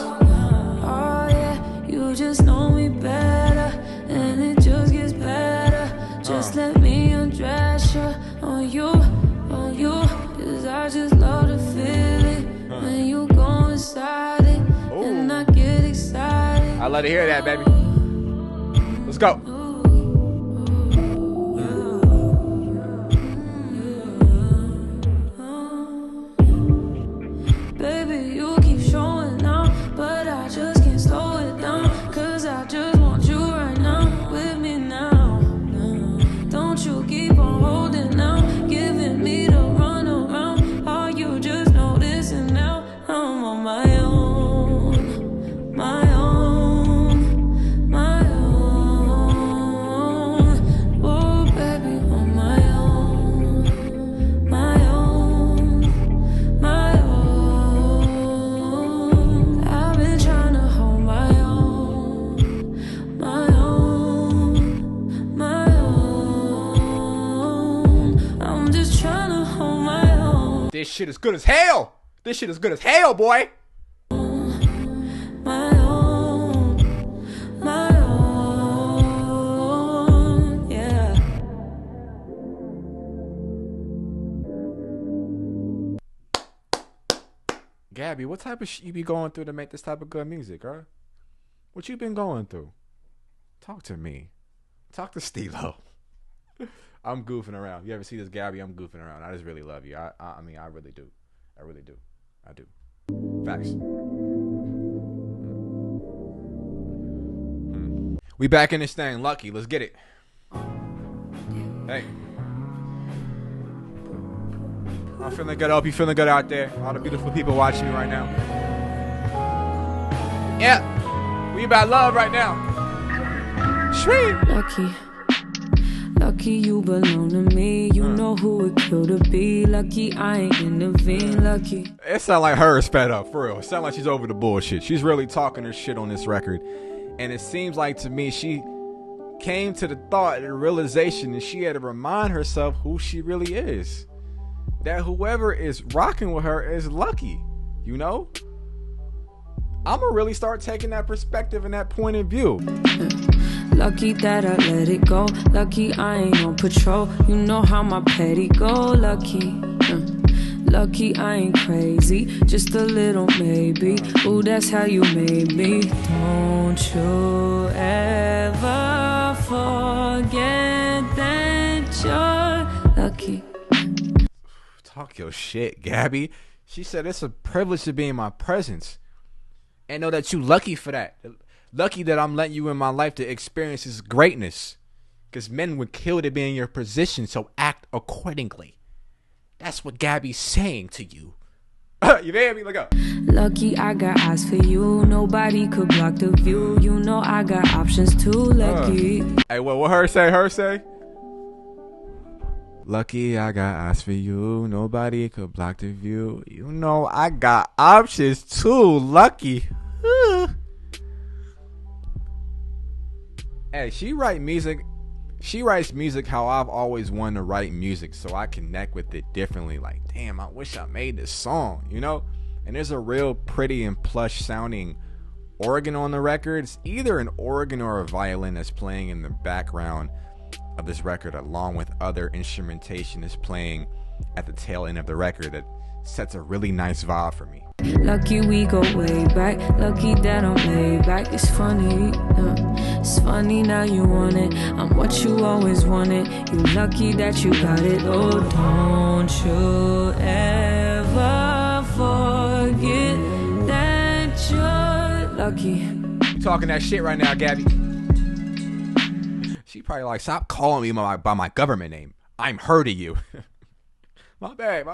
Oh yeah, you just know me better, and it just gets better. Just let me undress you on you, 'cause I just love to feel it when you go inside it. And I get excited. I love to hear that, baby. Let's go. Baby, you keep showing out, but I just can't slow it down. 'Cause I just want you right now, with me now. Don't you keep on holding out, giving me the run around. Are you just noticing now? I'm on my own, my own, my own. Oh, baby, on my own, my own, my own. I've been trying to hold my own, my own, my own. I'm just trying to hold my own. This shit is good as hell. This shit is good as hell, boy. My own, my own, yeah. Gabby, what type of shit you be going through to make this type of good music, girl? What you been going through? Talk to me. Talk to Stilo. I'm goofing around. You ever see this, Gabby? I'm goofing around. I just really love you. I mean, I really do. I really do. I do. Facts. We back in this thing. Lucky. Let's get it. Hey. I'm feeling good. I hope you're feeling good out there. All the beautiful people watching me right now. Yeah. We about love right now. Sweet. Lucky you belong to me. You know who it killed to be. Lucky I ain't intervene. Lucky. It sound like her is fed up, for real. It sound like she's over the bullshit. She's really talking her shit on this record. And it seems like to me she came to the thought and realization that she had to remind herself who she really is. That whoever is rocking with her is lucky, you know? I'm gonna really start taking that perspective and that point of view. Lucky that I let it go. Lucky I ain't on patrol. You know how my petty go. Lucky Lucky I ain't crazy. Just a little maybe. Ooh, that's how you made me. Don't you ever forget that you're lucky. Talk your shit, Gabby. She said it's a privilege to be in my presence. And know that you lucky for that. Lucky that I'm letting you in my life to experience this greatness. Because men would kill to be in your position, so act accordingly. That's what Gabby's saying to you. You hear me? Look up. Lucky I got eyes for you. Nobody could block the view. You know I got options too. Lucky. Hey, what her say? Her say? Lucky I got eyes for you. Nobody could block the view. You know I got options too. Lucky. Hey, she writes music how I've always wanted to write music, so I connect with it differently. Like, damn, I wish I made this song, you know? And there's a real pretty and plush sounding organ on the record. It's either an organ or a violin that's playing in the background of this record, along with other instrumentation that's playing at the tail end of the record that sets a really nice vibe for me. Lucky we go way back. Lucky that I'm laid back. It's funny now you want it. I'm what you always wanted. You lucky that you got it. Oh, don't you ever forget that you're lucky. You talking that shit right now, Gabby. She probably like, stop calling me by my government name. I'm her to you. My bad.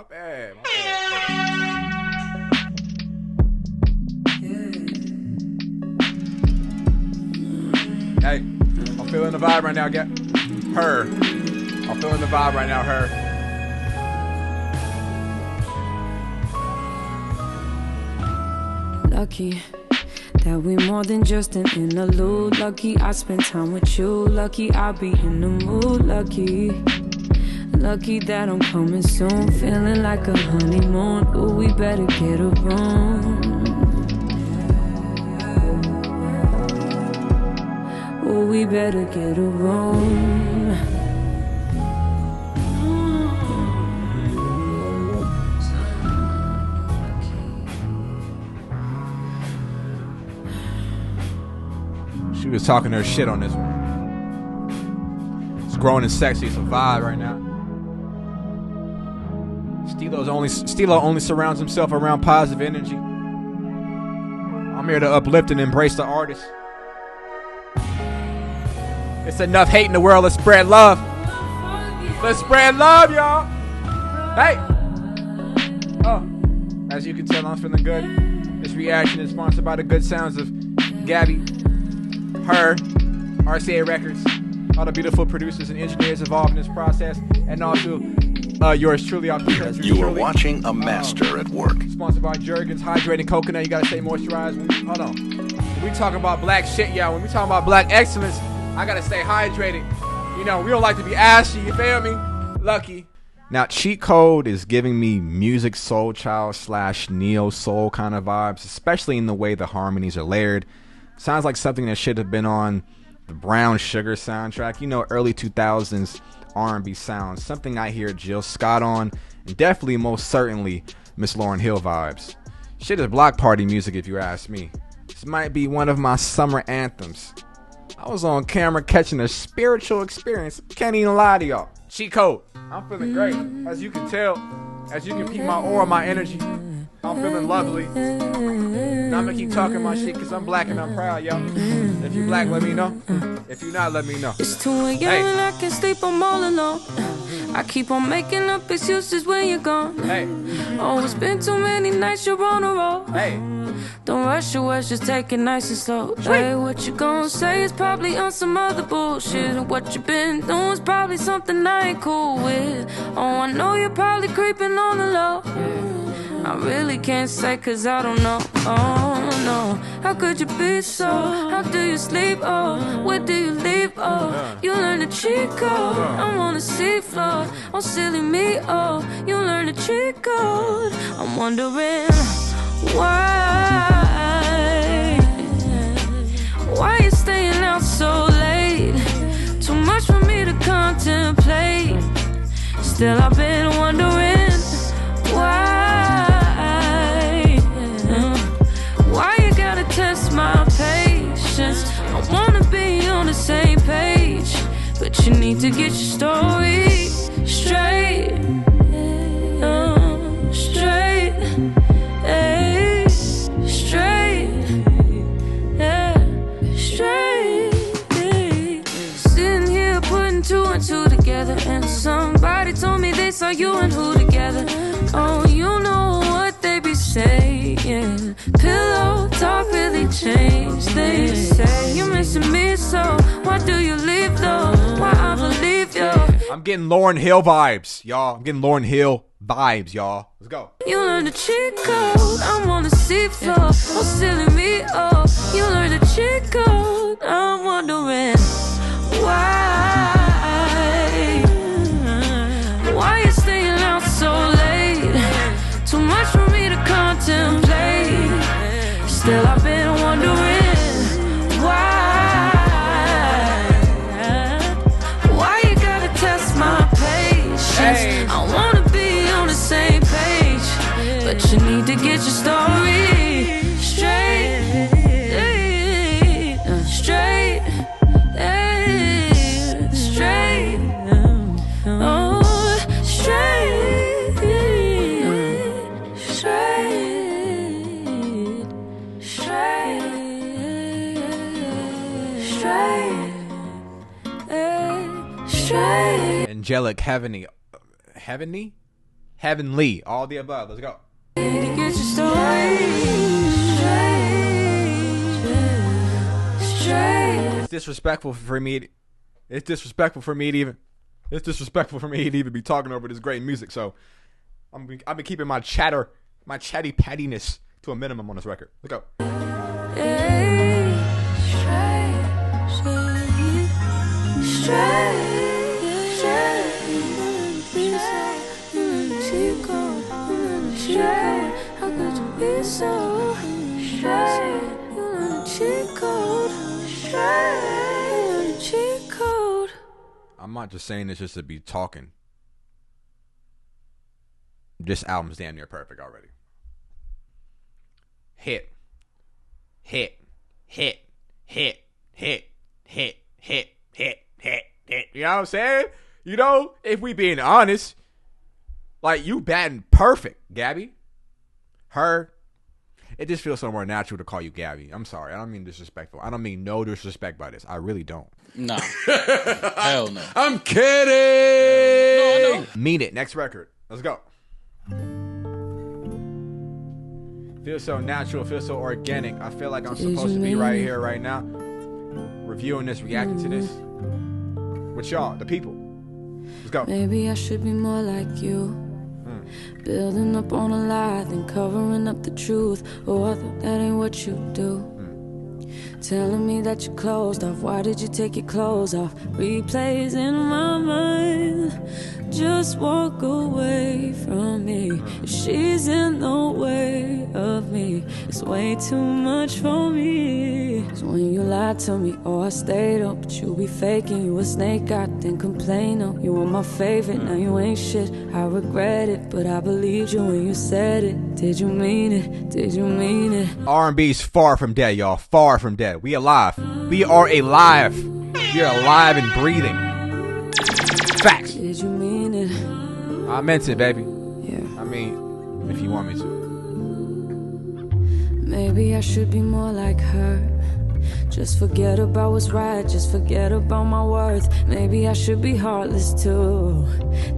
Hey, I'm feeling the vibe right now, her. I'm feeling the vibe right now, her. Lucky that we more than just an interlude. Lucky I spend time with you. Lucky I'll be in the mood. Lucky that I'm coming soon. Feeling like a honeymoon. Ooh, we better get a room. Ooh, we better get a room. She was talking her shit on this one. It's grown and sexy. It's a vibe right now. Stilo only surrounds himself around positive energy. I'm here to uplift and embrace the artist. It's enough hate in the world. Let's spread love. Let's spread love, y'all. Hey. Oh, as you can tell, I'm feeling good. This reaction is sponsored by the good sounds of Gabby, H.E.R, RCA Records, all the beautiful producers and engineers involved in this process, and also yours truly. You are watching a master at work. Sponsored by Jergens Hydrating Coconut. You gotta stay moisturized. Hold on. When we talk about black shit, y'all, when we talk about black excellence, I gotta stay hydrated. You know, we don't like to be ashy, you feel me? Lucky. Now, Cheat Code is giving me music soul child / neo soul kind of vibes, especially in the way the harmonies are layered. Sounds like something that should have been on the Brown Sugar soundtrack. You know, early 2000s R&B sounds. Something I hear Jill Scott on, and definitely, most certainly, Miss Lauryn Hill vibes. Shit is block party music if you ask me. This might be one of my summer anthems. I was on camera catching a spiritual experience. Can't even lie to y'all. Cheat Code. I'm feeling great. As you can tell, as you can peep my aura, my energy, I'm feeling lovely. And I'm gonna keep talking my shit because I'm black and I'm proud, y'all. If you black, let me know. If you not, let me know. It's 2 a.m. and I can't sleep, I'm all alone. I keep on making up excuses when you're gone. Hey. Oh, it's been too many nights you're on a roll. Hey. Don't rush your words, just take it nice and slow. Hey, what you gonna say is probably on some other bullshit. And what you been doing is probably something I ain't cool with. Oh, I know you're probably creeping on the low. I really can't say cause I don't know. Oh no, how could you be so? How do you sleep? Oh, where do you leave? Oh, you learn the cheat code. I'm on the seafloor. Oh, silly me. Oh, you learn the cheat code. I'm wondering why you staying out so late? Too much for me to contemplate. Still I've been wondering why you gotta test my patience? I wanna be on the same page, but you need to get your story straight. Straight. Sitting here putting 2 and 2 together, and somebody told me they saw you and who together. Oh, you know what they be saying. Pillow talk really changed things. Say you're missing me, so why do you leave though? Why I believe you? I'm getting Lauryn Hill vibes, y'all. I'm getting Lauryn Hill vibes, y'all. Let's go. You learn the cheat code. I'm on the seafloor. Oh, silly me. Oh, you learn the cheat code. I'm wondering why you staying out so late? Too much for me to contemplate. Still I've been wondering why you gotta test my patience. Hey. I wanna be on the same page, but you need to get your story straight. Straight. Straight. Oh, straight. Straight. Angelic, heavenly, all the above. Let's go. Get your story straight. It's disrespectful for me. It's disrespectful for me to even be talking over this great music. So I've been keeping my chatty pattiness to a minimum on this record. Let's go. How could you be so straight? You learn the cheat code. Cheat code. I'm not just saying this just to be talking. This album's damn near perfect already. Hit. You know what I'm saying? You know, if we being honest, like you batting perfect, Gabby. Her. It just feels so more natural to call you Gabby. I'm sorry. I don't mean disrespectful. I don't mean no disrespect by this. I really don't. No. Hell no. I'm kidding. No. Mean it. Next record. Let's go. Feels so natural. Feels so organic. I feel like I'm supposed to be right here, right now, reviewing this, reacting to this with y'all, the people. Let's go. Maybe I should be more like you. Building up on a lie, then covering up the truth. Oh, I thought that ain't what you do. Telling me that you're closed off. Why did you take your clothes off? Replays in my mind. Just walk away from me. She's in the way of me. It's way too much for me. 'Cause when you lied to me, oh, I stayed up. But you be faking, you a snake, I didn't complain. Oh, you were my favorite, now you ain't shit. I regret it, but I believed you when you said it. Did you mean it? Did you mean it? R&B's far from dead, y'all. Far from dead. We alive. We are alive. We are alive and breathing. Facts. Did you mean it? I meant it, baby. Yeah. I mean, if you want me to. Maybe I should be more like her. Just forget about what's right, just forget about my worth. Maybe I should be heartless too.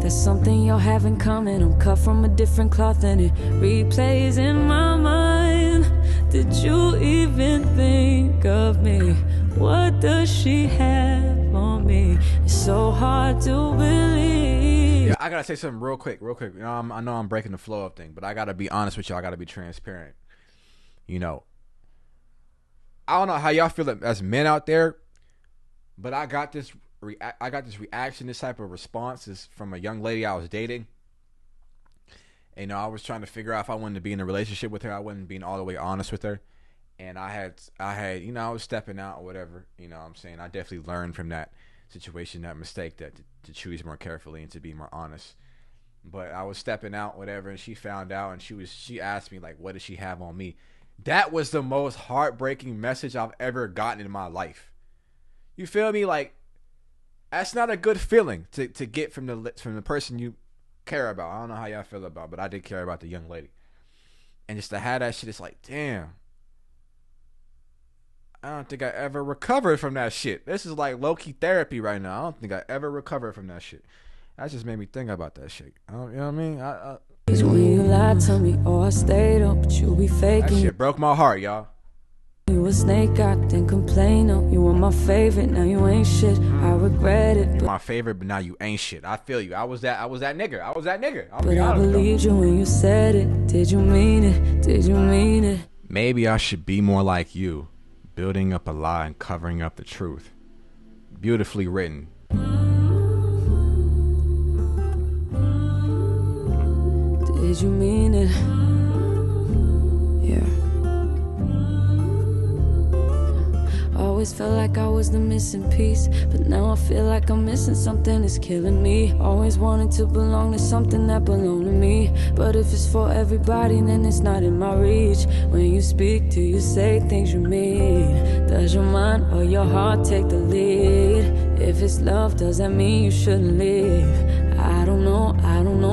That's something y'all have in common. I'm cut from a different cloth and it replays in my mind. Did you even think of me? What does she have on me? It's so hard to believe. Yeah, I gotta say something real quick. You know, I know I'm breaking the flow of things, but I gotta be honest with y'all. I gotta be transparent. You know, I don't know how y'all feel as men out there, but I got this reaction, this type of responses from a young lady I was dating. And, you know, I was trying to figure out if I wanted to be in a relationship with her. I wasn't being all the way honest with her. And I had, you know, I was stepping out or whatever. You know what I'm saying? I definitely learned from that situation, that mistake, that to choose more carefully and to be more honest. But I was stepping out, whatever, and she found out, and she asked me, like, what does she have on me? That was the most heartbreaking message I've ever gotten in my life. You feel me? Like, that's not a good feeling to get from the person you care about. I don't know how y'all feel about, but I did care about the young lady. And just to have that shit, it's like, damn. I don't think I ever recovered from that shit. This is like low-key therapy right now. I don't think I ever recovered from that shit. That just made me think about that shit. You know what I mean? When you lied to me, oh, I stayed up, but you be faking. That shit broke my heart, y'all. You a snake, I didn't complain. Oh, you were my favorite, now you ain't shit. I regret it. You're my favorite, but now you ain't shit. I feel you. I was that nigga. But I believed you when you said it. Did you mean it? Did you mean it? Maybe I should be more like you, building up a lie and covering up the truth. Beautifully written. Did you mean it? Yeah. Always felt like I was the missing piece, but now I feel like I'm missing something that's killing me. Always wanted to belong to something that belonged to me, but if it's for everybody, then it's not in my reach. When you speak, do you say things you mean? Does your mind or your heart take the lead? If it's love, does that mean you shouldn't leave? I don't know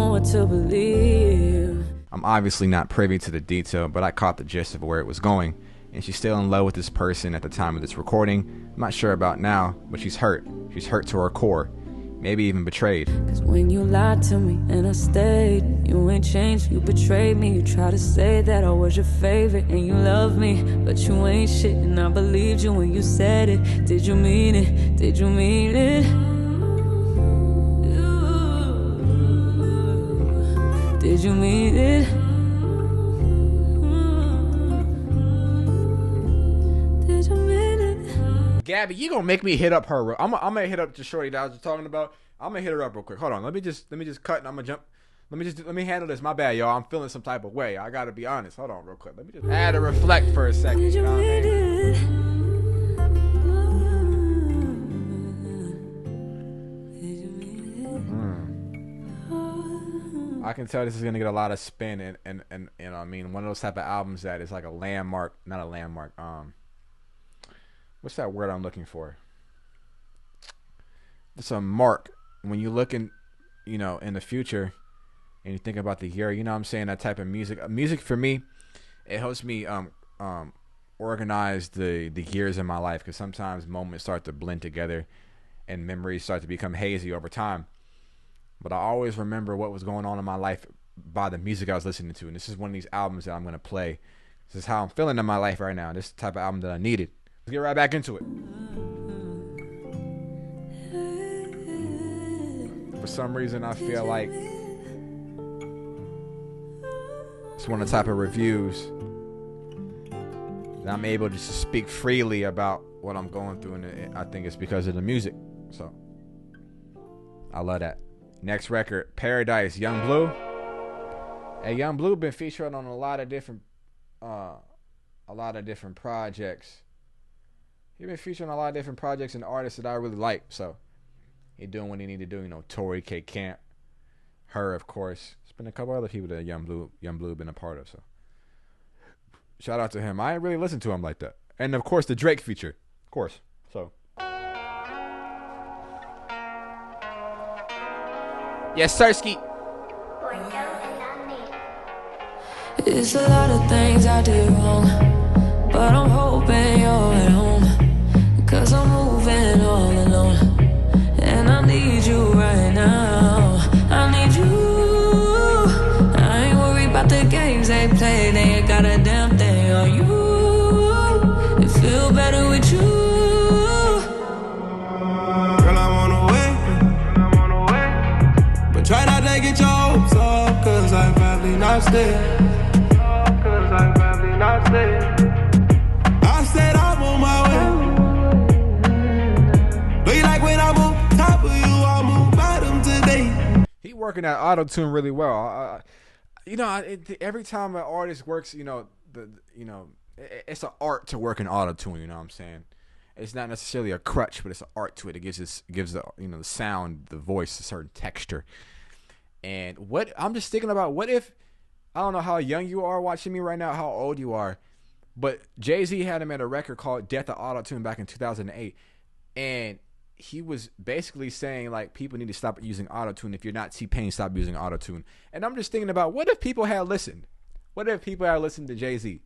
what to believe. I'm obviously not privy to the detail, but I caught the gist of where it was going. And she's still in love with this person at the time of this recording. I'm not sure about now, but she's hurt. She's hurt to her core. Maybe even betrayed. Cause when you lied to me and I stayed, you ain't changed, you betrayed me. You tried to say that I was your favorite and you loved me, but you ain't shit, and I believed you when you said it. Did you mean it? Did you mean it? Did you mean it? Did you mean it? Gabby, you gonna make me hit up her. I'm gonna hit up the shorty that I was just talking about. I'm gonna hit her up real quick. Hold on. Let me just cut and I'm gonna jump. Let me handle this. My bad, y'all. I'm feeling some type of way. I gotta be honest. Hold on real quick. Let me just add to reflect for a second. Did you know what I mean mean? it? I can tell this is gonna get a lot of spin and you know what I mean, one of those type of albums that is like a landmark, not a landmark. What's that word I'm looking for? It's a mark when you look in, you know, in the future and you think about the year. You know what I'm saying? That type of music. Music for me, it helps me organize the years in my life, because sometimes moments start to blend together and memories start to become hazy over time. But I always remember what was going on in my life by the music I was listening to. And this is one of these albums that I'm going to play. This is how I'm feeling in my life right now. This is the type of album that I needed. Let's get right back into it. For some reason, I feel like it's one of the type of reviews that I'm able just to speak freely about what I'm going through. And I think it's because of the music. So I love that. Next record, Paradise, Young Bleu. Hey, Young Bleu been featured on a lot of different projects. He been featured on a lot of different projects and artists that I really like. So he doing what he need to do. You know, Tori K. Camp, H.E.R, of course. There's been a couple other people that Young Bleu been a part of. So shout out to him. I ain't really listened to him like that. And of course, the Drake feature, of course. So. Yes, Sirski. It's a lot of things I did wrong, but I'm hoping you're at home. got a damn thing on you. It feel better with you. Girl, I'm on the way. But try not to get your hopes up, cause I'm probably not staying. I said I'm on my way. Do you like when I'm on top of you? I'm on bottom today. He working that auto-tune really well. Every time an artist works, it's an art to work in auto-tune. You know what I'm saying? It's not necessarily a crutch, but it's an art to it. It gives the sound, the voice, a certain texture. And what I'm just thinking about, what if, I don't know how young you are watching me right now, how old you are, but Jay-Z had him at a record called Death of Auto-Tune back in 2008, and he was basically saying, like, people need to stop using auto-tune. If you're not T-Pain, stop using auto-tune. And I'm just thinking about, what if people had listened? What if people had listened to Jay-Z?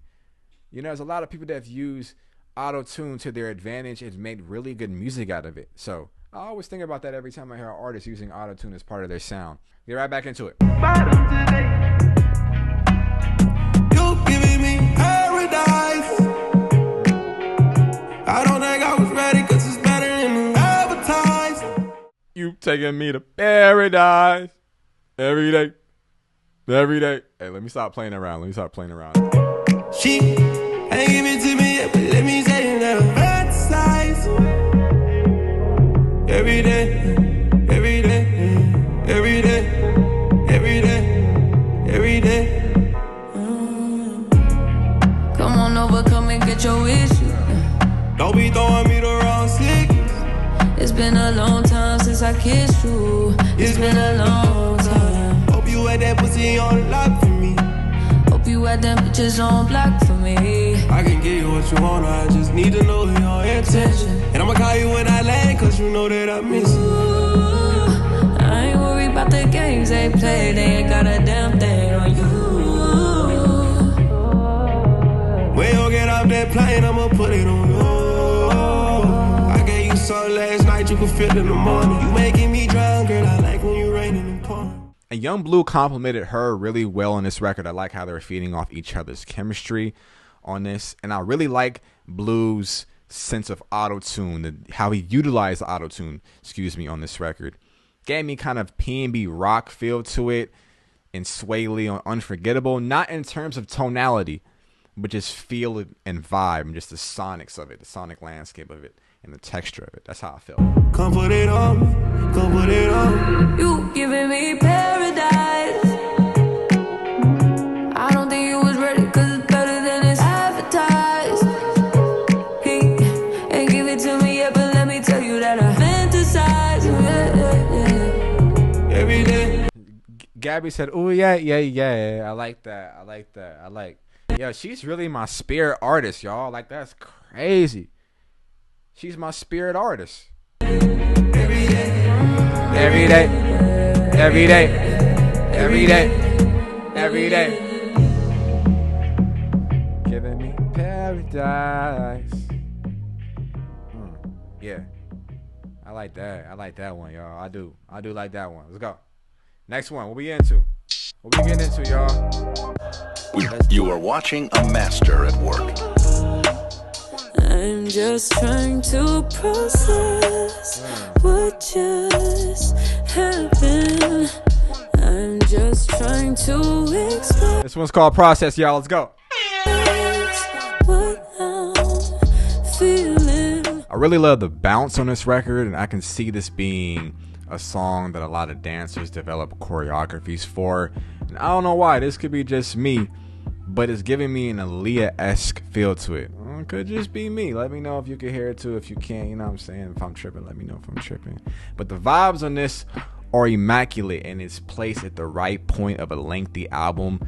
There's a lot of people that have used auto-tune to their advantage and made really good music out of it. So I always think about that every time I hear an artist using auto-tune as part of their sound. Get right back into it. You giving me paradise. I don't think I was ready, cause it's better than advertised. You taking me to paradise every day. Hey, let me stop playing around. She ain't give it to me yet, but let me say it now. Fantasize. Every day. Come on over, come and get your issue. Don't be throwing me the wrong signals. It's been a long time since I kissed you. It's been a long time. Hope you had that pussy on lock for me. Hope you had them bitches on block for me. I can give you what you want, I just need to know your intention. And I'ma call you when I land, cause you know that I miss you. Ooh, I ain't worried about the games they play. They ain't got a damn thing on you. When you get off that plane, I'ma put it on you. I gave you something last night, you can feel it in the morning. You making me drown, girl, I like when you raining and pouring. And Young Bleu complimented her really well on this record. I like how they're feeding off each other's chemistry on this. And I really like Bleu's sense of auto-tune, how he utilized the auto-tune, on this record. Gave me kind of P&B rock feel to it, and Sway Lee on Unforgettable. Not in terms of tonality, but just feel and vibe, and just the sonics of it, the sonic landscape of it, and the texture of it. That's how I felt. Come put it on me, come put it on me. You giving me paradise. I don't think you was ready, cause it's better than it's advertised. He ain't give it to me yet, but let me tell you that I fantasize. Every day. Gabby said, "Oh yeah. I like that. Yeah, she's really my spirit artist, y'all. Like, that's crazy. She's my spirit artist. Every day. Giving me paradise. Yeah. I like that one, y'all. I do like that one. Let's go. Next one. What we into? What we getting into, y'all? You are watching a master at work. I'm just trying to process what just happened. I'm just trying to express This one's called Process, y'all. Let's go. what I'm feeling. I really love the bounce on this record, and I can see this being a song that a lot of dancers develop choreographies for. And I don't know why. This could be just me, but it's giving me an Aaliyah-esque feel to it. It could just be me. Let me know if you can hear it too. If you can't, you know what I'm saying? If I'm tripping, let me know if I'm tripping. But the vibes on this are immaculate, and it's placed at the right point of a lengthy album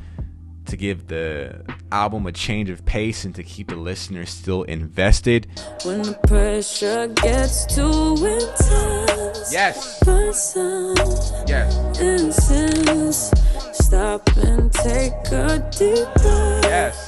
to give the album a change of pace and to keep the listener still invested. When the pressure gets too intense, Yes. Bryson, Yes. incense. Stop and take a deep breath. Yes.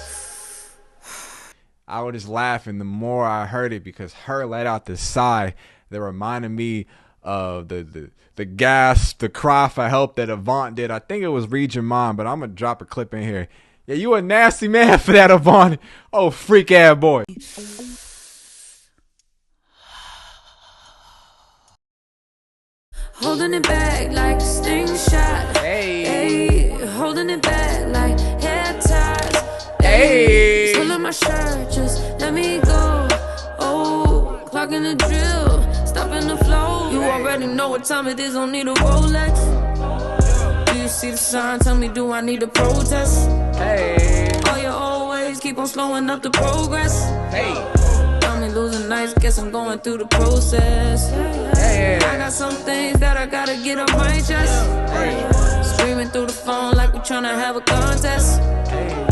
I was just laughing the more I heard it, because her let out the sigh that reminded me of the gasp, the cry for help that Avant did. I think it was Read Your Mind, but I'm going to drop a clip in here. Yeah, you a nasty man for that, Avon. Oh, freak ass boy. Holding it back like a sting shot. Hey. Holding it back like hair ties. Hey. Still in my shirt, just let me go. Oh, clocking the drill, stopping the flow. You already know what time it is, don't need a Rolex. Do you see the sign? Tell me, do I need to protest? Hey. Oh, you always keep on slowing up the progress. Hey. Got me losing nights, guess I'm going through the process. Hey. I got some things that I gotta get off my chest. Hey. Screaming through the phone like we're tryna have a contest. Hey.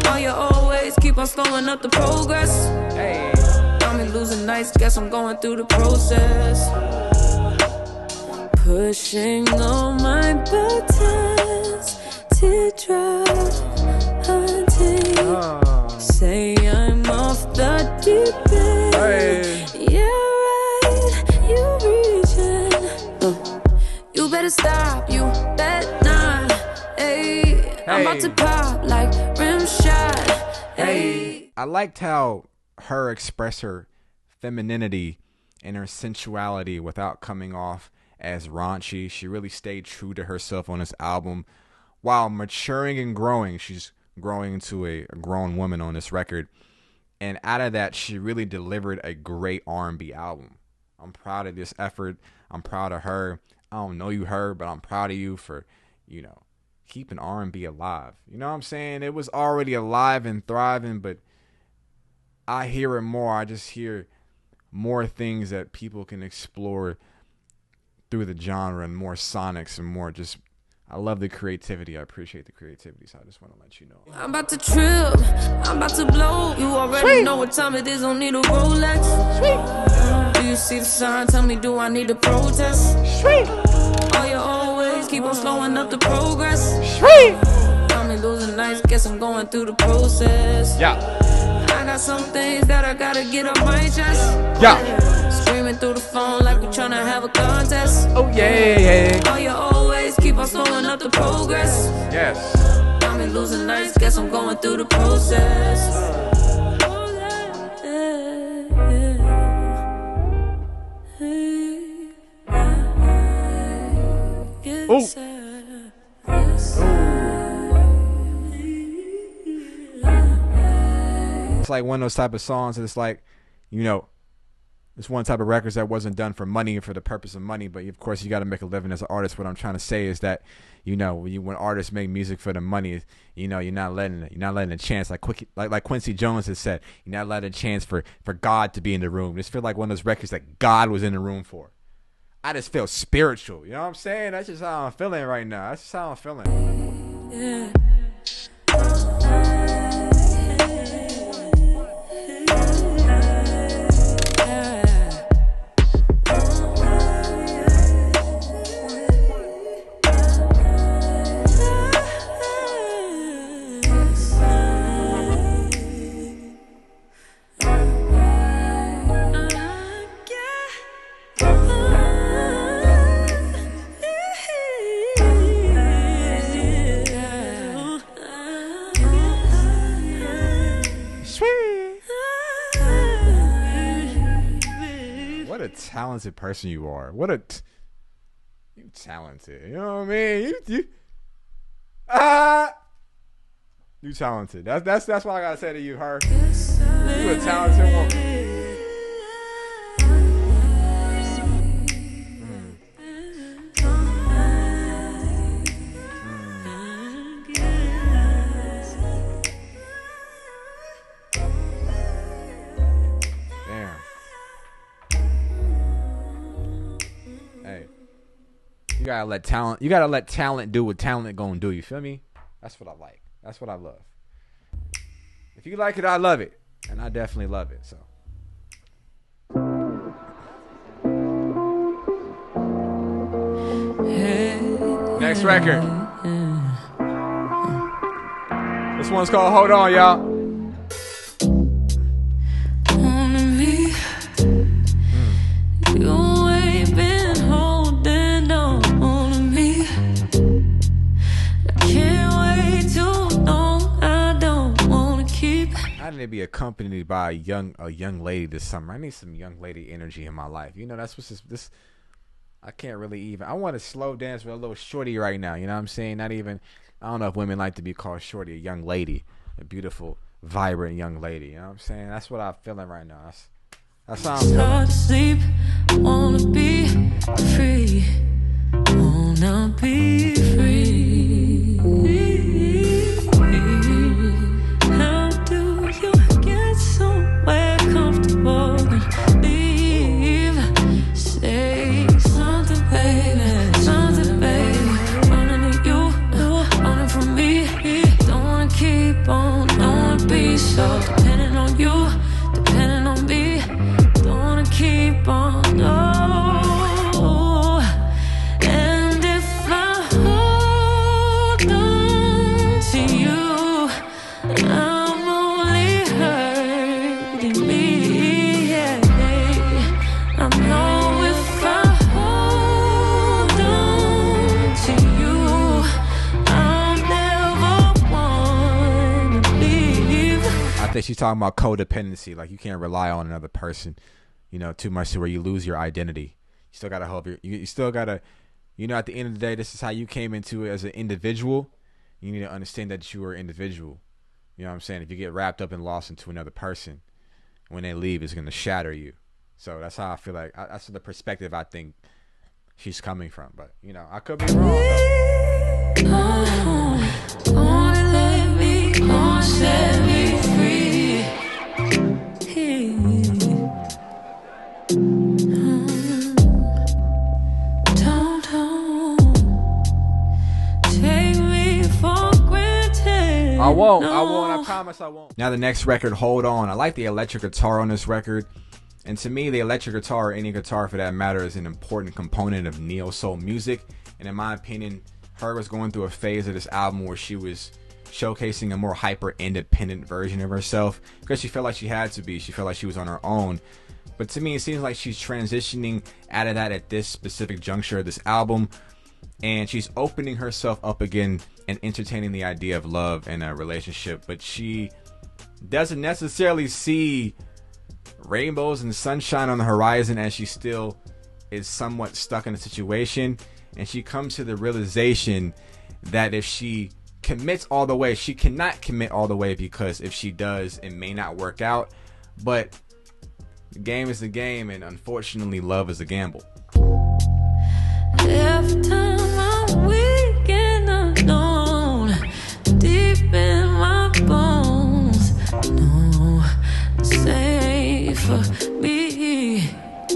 Oh, you always keep on slowing up the progress. Hey. Got me losing nights, guess I'm going through the process. Pushing all my buttons, teardrop hunting. Say I'm off the deep end. Hey. Yeah, right, you reaching. You better stop, you bet not. Hey, I'm about to pop like rim shot. Hey. I liked how her express her femininity and her sensuality without coming off as raunchy. She really stayed true to herself on this album while maturing and growing. She's growing into a grown woman on this record, and out of that she really delivered a great R&B album. I'm proud of this effort. I'm proud of her. I don't know you, her, but I'm proud of you for, you know, keeping R&B alive. You know what I'm saying? It was already alive and thriving, but I hear it more. I just hear more things that people can explore through the genre and more sonics and more just, I love the creativity. I appreciate the creativity, so I just want to let you know. I'm about to trip, I'm about to blow. You already know what time it is, don't need a Rolex. Do you see the sign? Tell me, do I need to protest? Oh, you always keep on slowing up the progress. Got me losing nights, guess I'm going through the process. Yeah. I got some things that I gotta get off my chest. Yeah. Screaming through the phone like we're tryna have a contest. Oh, yeah. Oh, you always keep on slowing up the progress. Yes. Got me losing nights, guess I'm going through the process. It's like one of those type of songs that's like, you know, it's one type of records that wasn't done for money and for the purpose of money, but of course you got to make a living as an artist. What I'm trying to say is that, you know, when artists make music for the money, you know, you're not letting a chance, like Quincy Jones has said, you're not letting a chance for God to be in the room. This feel like one of those records that God was in the room for. I just feel spiritual. You know what I'm saying? That's just how I'm feeling right now. That's just how I'm feeling. Yeah. What a talented person you are. You talented. You know what I mean? You talented. That's what I gotta say to you, her. You a talented woman. You gotta let talent do what talent gonna do. You feel me? That's what I like. That's what I love. If you like it, I love it, and I definitely love it. So, next record. This one's called "Hold On," y'all. accompanied by a young lady this summer. I need some young lady energy in my life. You know, that's what's this. I can't really even. I want to slow dance with a little shorty right now. You know what I'm saying? Not even. I don't know if women like to be called shorty. A young lady, a beautiful, vibrant young lady. You know what I'm saying? That's what I'm feeling right now. That's how I'm feeling. Hard to sleep, wanna be free, wanna be free. How do you get somewhere comfortable and leave? Say something, baby, running to you, running from me. Don't wanna keep on, don't wanna be so dependent on you, dependent on me. Don't wanna keep on, no. And if I hold on to you, I'm only hurting me. Yeah. I know if I hold on to you, I'll never wanna leave. I think she's talking about codependency. Like, you can't rely on another person, you know, too much to where you lose your identity. You still gotta hope you still gotta, you know, at the end of the day, this is how you came into it as an individual. You need to understand that you are an individual. You know what I'm saying? If you get wrapped up and lost into another person, when they leave, it's gonna shatter you. So that's how I feel like. That's the perspective I think she's coming from. But, you know, I could be wrong, though. Wanna set me free. Don't take me for granted. I won't. I promise I won't. Now the next record, Hold On. I like the electric guitar on this record. And to me, the electric guitar, or any guitar for that matter, is an important component of neo-soul music. And in my opinion, H.E.R was going through a phase of this album where she was showcasing a more hyper-independent version of herself because she felt like she had to be. She felt like she was on her own. But to me, it seems like she's transitioning out of that at this specific juncture of this album. And she's opening herself up again and entertaining the idea of love and a relationship. But she doesn't necessarily see rainbows and sunshine on the horizon, as she still is somewhat stuck in a situation. And she comes to the realization that if she commits all the way, she cannot commit all the way, because if she does, it may not work out. But the game is the game, and unfortunately, love is a gamble. Every time I'm weak and alone, deep in my bones, no, safe for me.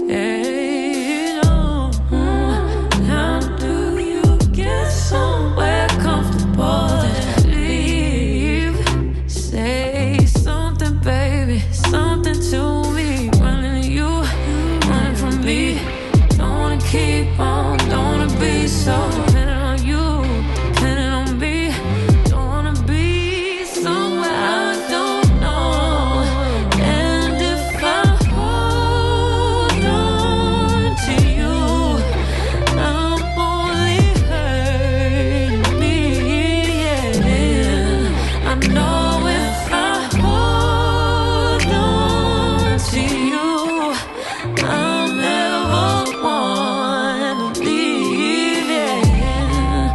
Hey, no. How do you get somewhere comfortable and leave? Say something, baby, something to me. Running to you, running from me. Don't wanna keep on, don't wanna be so dependent on you, dependent on me. Don't wanna be somewhere I don't know. And if I hold on to you, I'm only hurting me. Yeah. I know if I hold on to you, I'll never wanna leave. Yeah.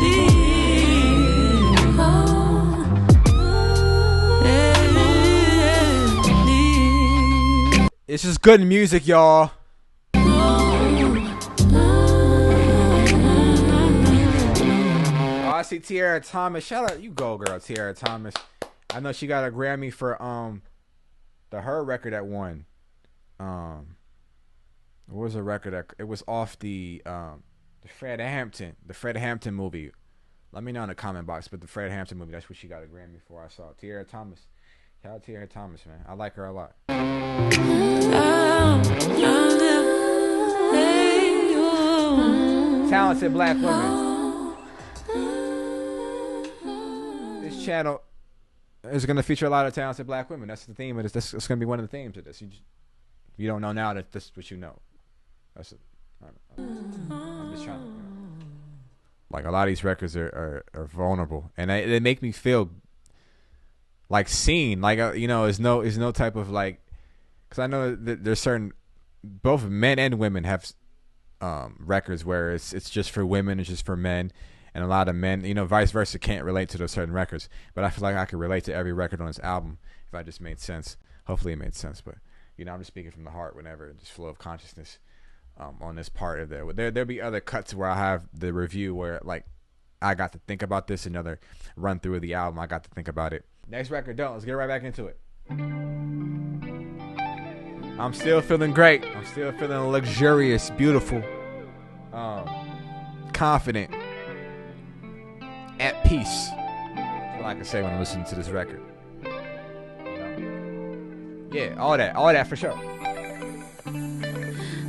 Leave. Leave. It's just good music, y'all. Oh, I see Tiara Thomas. Shout out, you go, girl, Tiara Thomas. I know she got a Grammy for the H.E.R record that won. What was the record that it was off the Fred Hampton movie? Let me know in the comment box. But the Fred Hampton movie, that's what she got a Grammy for. I saw Tiara Thomas. Shout out Tiara Thomas, man. I like her a lot. Talented black women. This channel is going to feature a lot of talented black women. That's the theme of this. That's going to be one of the themes of this. You don't know now that this is what you know. That's it. I'm just trying to, Like a lot of these records are vulnerable, and they make me feel like seen. Like is no type of like, because I know that there's certain, both men and women have records where it's just for women, it's just for men, and a lot of men, vice versa, can't relate to those certain records. But I feel like I could relate to every record on this album if I just made sense. Hopefully it made sense, but I'm just speaking from the heart whenever, just flow of consciousness. On this part of there'll be other cuts where I have the review where like I got to think about this, another run through of the album, I got to think about it. Next record, let's get right back into it. I'm still feeling great. I'm still feeling luxurious, beautiful, confident, at peace. That's what I can say when I'm listening to this record. Yeah, all that for sure.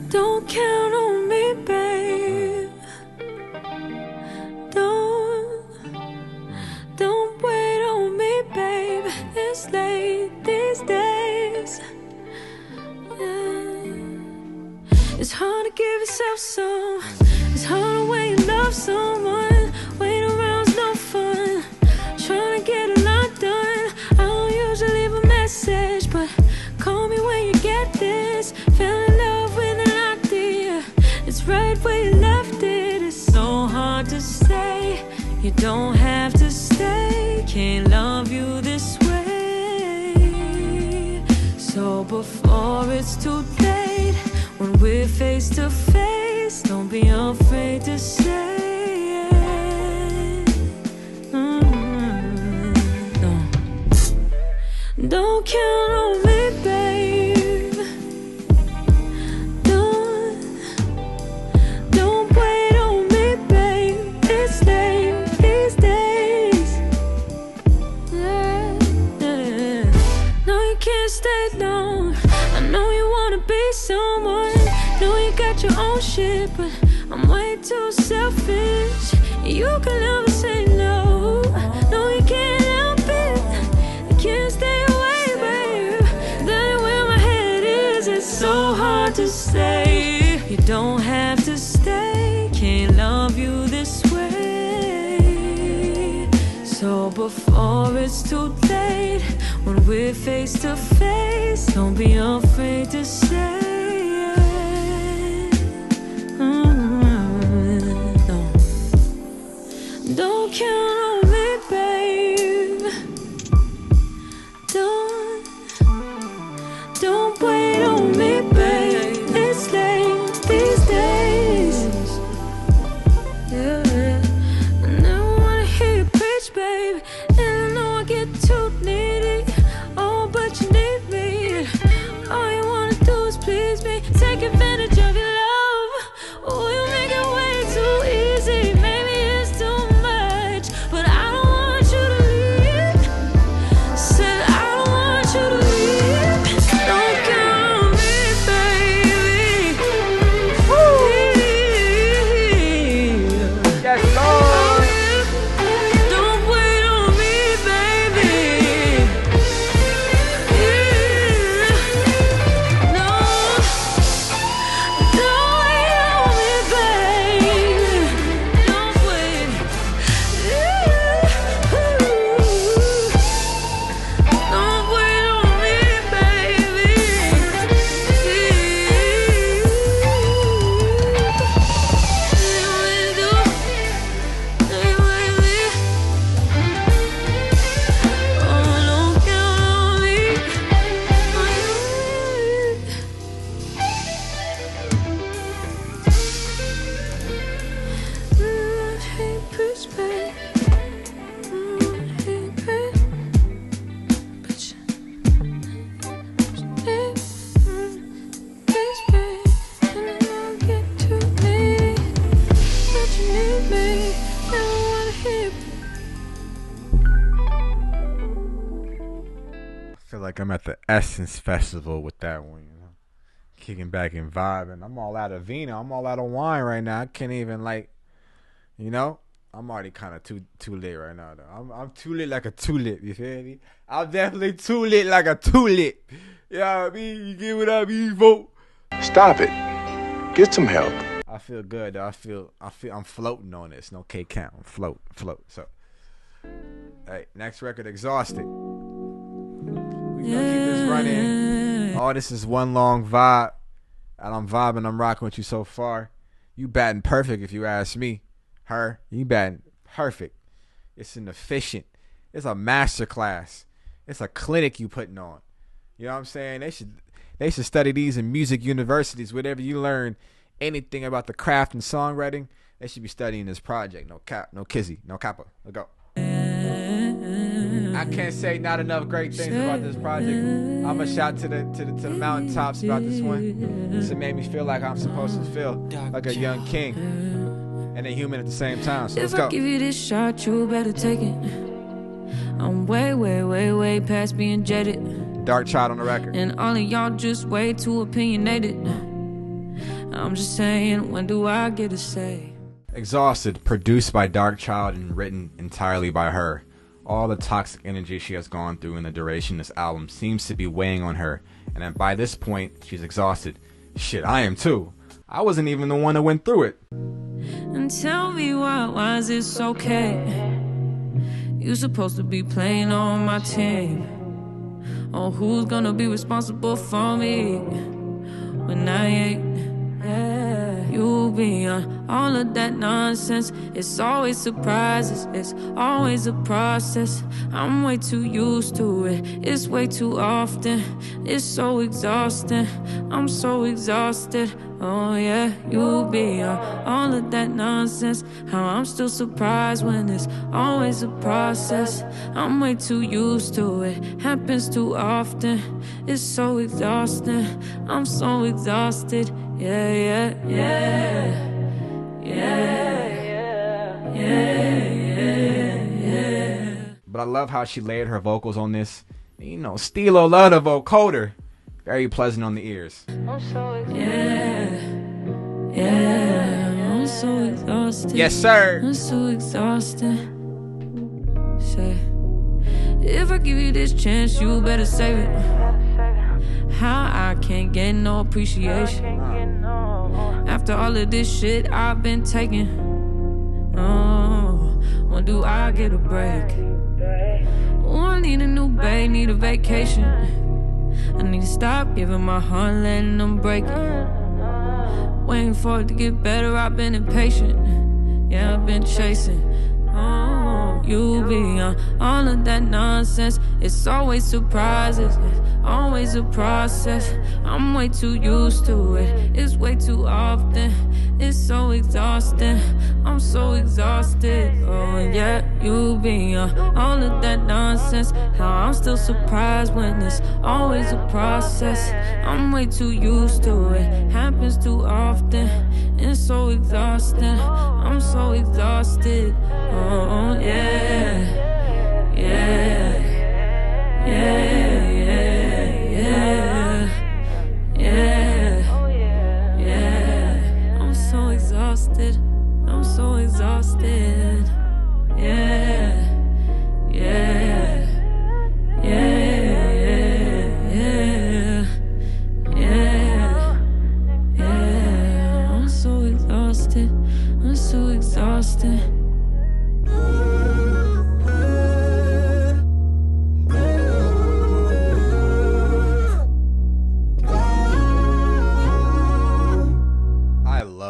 Don't count on me, babe. Don't wait on me, babe. It's late these days. It's hard to give yourself some. It's hard to wait and love someone. Wait around's no fun. Trying to get a lot done. I don't usually leave a message, but call me when you get this. Fell in love with an idea. It's right where you left it. It's so hard to say. You don't have to stay. Can't love you this way. So before it's too late, when we're face to face, don't be afraid to say it. No. Don't count on me, babe. Don't wait on me, babe. It's late these days. No, you can't stay long. I know you wanna be someone. Know you got your own shit, but I'm way too selfish. You can never say no. No, you can't help it. I can't stay away, babe. That ain't where my head is. It's so hard to say. You don't have to stay. Can't love you this way. So before it's too late, when we're face to face, don't be afraid to say. Don't count on me, babe. Don't wait on me, babe. It's late these days. Yeah, I never wanna hear you preach, babe. And I know I get too needy. Oh, but you need me. All you wanna do is please me. Take advantage of your love. Oh, you make it way too easy. Maybe it's too much, but I don't want you to leave. Said I don't want you to leave. Don't count on me, baby. Yes, Lord. Don't wait on me, baby. No, don't wait on me, baby. Don't wait. Don't wait on me, baby. I feel like I'm at the Essence Festival with that one, kicking back and vibing. I'm all out of vino. I'm all out of wine right now. I can't even I'm already kind of too lit right now, though. I'm too lit like a tulip. You feel me? I'm definitely too lit like a tulip. You know what I mean? You get what I mean, vote. Stop it. Get some help. I I feel good though. I'm floating on this. No K count. Float. So hey, next record, Exhausted. We gonna keep this running. Oh, this is one long vibe. And I'm vibing, I'm rocking with you so far. You batting perfect if you ask me. Her, you batting perfect. It's an efficient. It's a masterclass. It's a clinic you putting on. You know what I'm saying? They should study these in music universities. Whatever you learn anything about the craft and songwriting, they should be studying this project. No cap, no kizzy, no kappa. Let's go. I can't say not enough great things about this project. I'm a shout to the mountaintops about this one. This made me feel like I'm supposed to feel like a young king and a human at the same time. So let's go. If I give you this shot, you better take it. I'm way past being jaded. Dark Child on the record. And all of y'all just way too opinionated. I'm just saying, when do I get a say? Exhausted, produced by Dark Child and written entirely by her. All the toxic energy she has gone through in the duration of this album seems to be weighing on her, and then by this point, she's exhausted. Shit, I am too. I wasn't even the one that went through it. And tell me why is this okay? You supposed to be playing on my team. Oh, who's gonna be responsible for me when I ain't? Yeah, you be on all of that nonsense. It's always surprises, it's always a process. I'm way too used to it, it's way too often. It's so exhausting, I'm so exhausted. Oh yeah, you be on all of that nonsense. How I'm still surprised when it's always a process. I'm way too used to it, happens too often. It's so exhausting, I'm so exhausted. Yeah. But I love how she layered her vocals on this. You know, Stilo love the vocoder. Very pleasant on the ears. I'm so I'm so exhausted. Yes, sir. I'm so exhausted. Say, if I give you this chance, you better save it. How I can't get no appreciation after all of this shit I've been taking. Oh, when do I get a break? Oh, I need a new babe, need a vacation. I need to stop giving my heart, letting them break it. Waiting for it to get better, I've been impatient. Yeah, I've been chasing. Oh, you be on all of that nonsense. It's always surprises, it's always a process. I'm way too used to it, it's way too often. It's so exhausting, I'm so exhausted. Oh yeah, you be on all of that nonsense. How I'm still surprised when it's always a process. I'm way too used to it, happens too often. It's so exhausting, I'm so exhausted. Oh yeah. I'm so exhausted, I'm so exhausted. Yeah. I'm so exhausted, I'm so exhausted.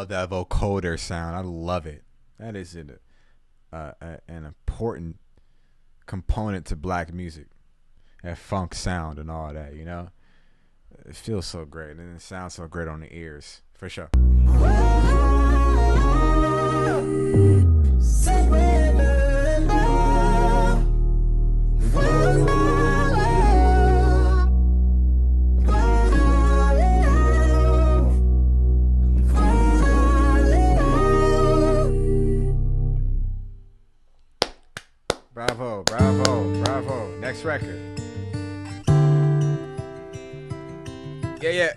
That vocoder sound, I love it. That is an important component to black music. That funk sound and all that, you know. It feels so great and it sounds so great on the ears, for sure. Bravo. Next record. Yeah.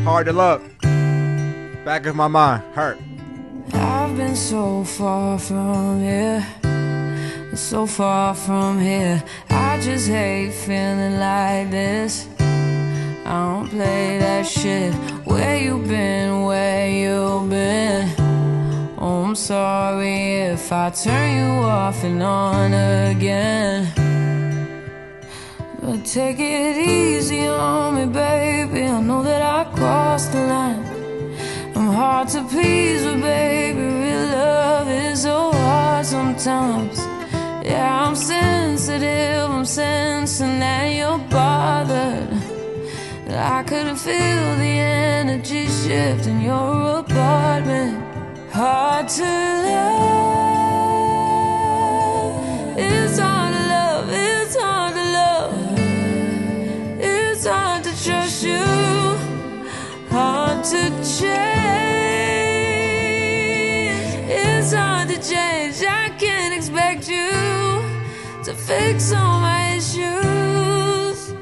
Hard to Love. Back of my mind. Hurt. I've been so far from here, so far from here. I just hate feeling like this. I don't play that shit. Where you been, where you been? Oh, I'm sorry if I turn you off and on again. But take it easy on me, baby. I know that I crossed the line. I'm hard to please, but baby, real love is so hard sometimes. Yeah, I'm sensitive, I'm sensing that you're bothered. I could feel the energy shift in your apartment. Hard to love. It's hard to love, it's hard to love. It's hard to trust you. Hard to change. It's hard to change. I can't expect you to fix all my issues.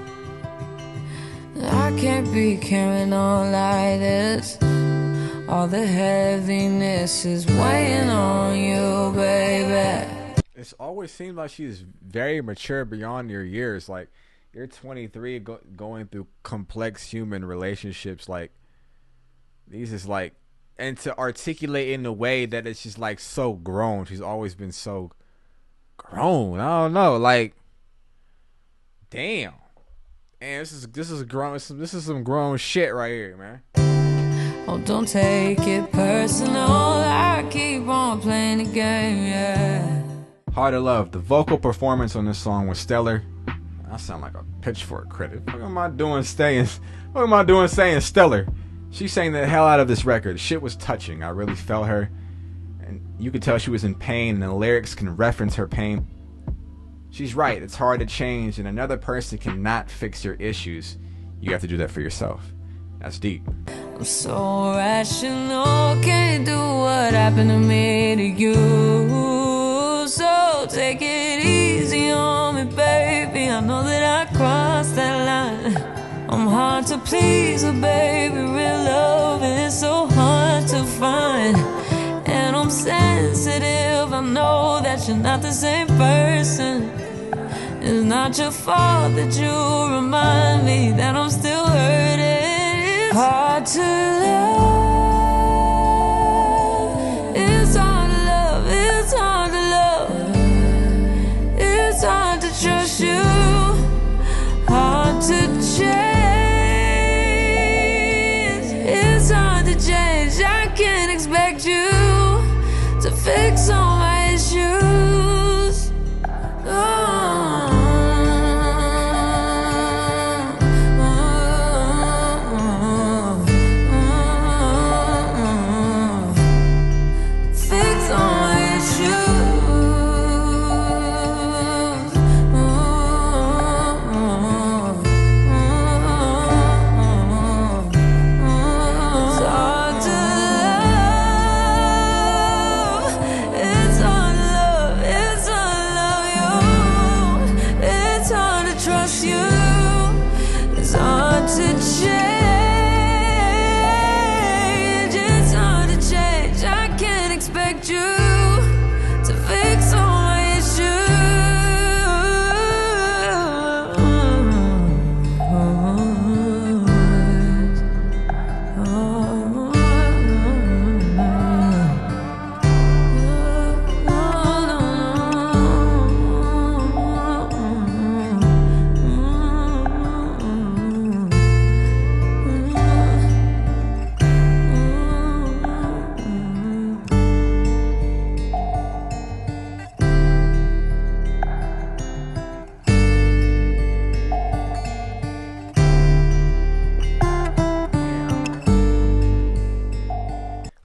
I can't be carrying on like this. All the heaviness is weighing on you, baby. It's always seemed like she's very mature beyond your years. Like, you're 23 going through complex human relationships. Like, these is like, and to articulate in a way that it's just like so grown. She's always been so grown. I don't know. Like, damn. And this is grown. This is some grown shit right here, man. Oh, don't take it personal. I keep on playing the game, yeah. Hard to Love. The vocal performance on this song was stellar. I sound like a Pitchfork critic. What am I doing saying stellar? She sang the hell out of this record. Shit was touching. I really felt her. And you could tell she was in pain, and the lyrics can reference her pain. She's right. It's hard to change, and another person cannot fix your issues. You have to do that for yourself. That's deep. I'm so rational, can't do what happened to me to you. So take it easy on me, baby. I know that I crossed that line. I'm hard to please, but baby, real love is so hard to find. And I'm sensitive, I know that you're not the same person. It's not your fault that you remind me that I'm still hurting. It's hard to love. It's hard to love. It's hard to love. It's hard to trust you. Hard to change. It's hard to change. I can't expect you to fix all my issues.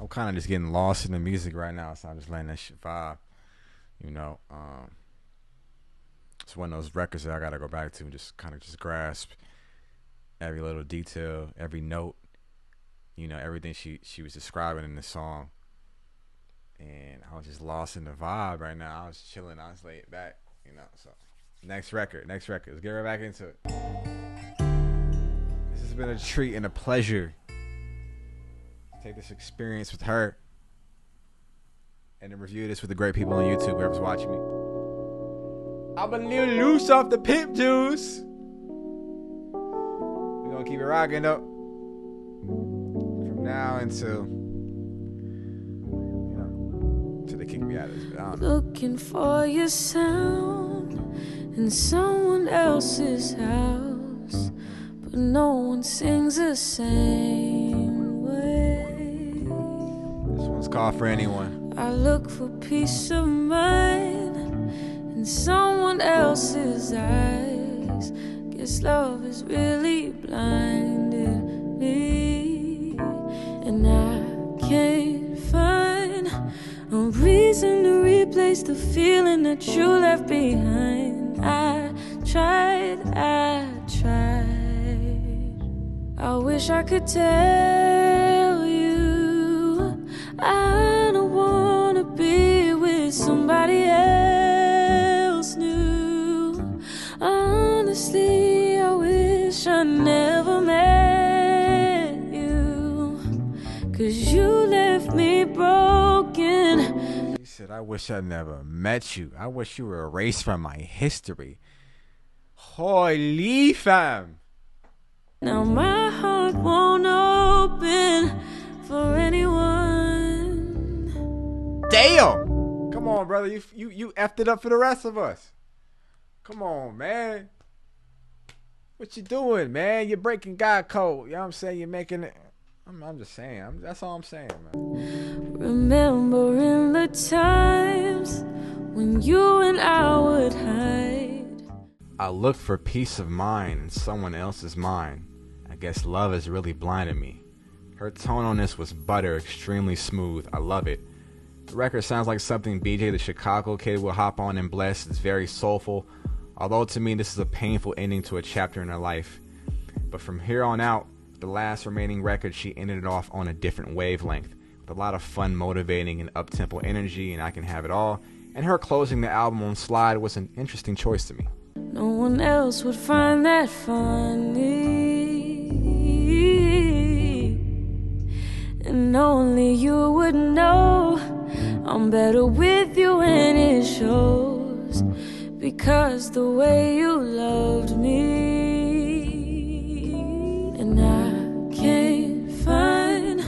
Kind of just getting lost in the music right now, so I'm just letting that shit vibe. You know, it's one of those records that I gotta go back to and just kind of just grasp every little detail, every note, you know, everything she was describing in the song. And I was just lost in the vibe right now. I was chilling, I was laid back, you know. So next record, let's get right back into it. This has been a treat and a pleasure. Take this experience with her and then review this with the great people on YouTube, whoever's watching me. I'm a little loose off the pimp juice. We're gonna keep it rocking though. From now until, you know, till they kick me out of this. I don't know. Looking for your sound in someone else's house, but no one sings the same way. This one's called For Anyone. I look for peace of mind in someone else's eyes. Guess love has really blinded me, and I can't find a reason to replace the feeling that you left behind. I tried. I wish I could tell you I don't wanna be with somebody else new. Honestly, I wish I never met you, 'cause you left me broken. He said, I wish I never met you. I wish you were erased from my history. Holy fam. Now my heart won't open for anyone. Damn. Come on, brother. You effed it up for the rest of us. Come on, man. What you doing, man? You're breaking God code. You know what I'm saying? You're making it. I'm just saying. That's all I'm saying, man. Remembering the times when you and I would hide. I look for peace of mind in someone else's mind. I guess love has really blinded me. Her tone on this was butter, extremely smooth. I love it. The record sounds like something BJ the Chicago kid will hop on and bless. It's very soulful. Although to me this is a painful ending to a chapter in her life. But from here on out, the last remaining record, she ended it off on a different wavelength, with a lot of fun, motivating, and up-tempo energy, and I Can Have It All. And her closing the album on Slide was an interesting choice to me. No one else would find that funny, and only you would know I'm better with you, and it shows, because the way you loved me. And I can't find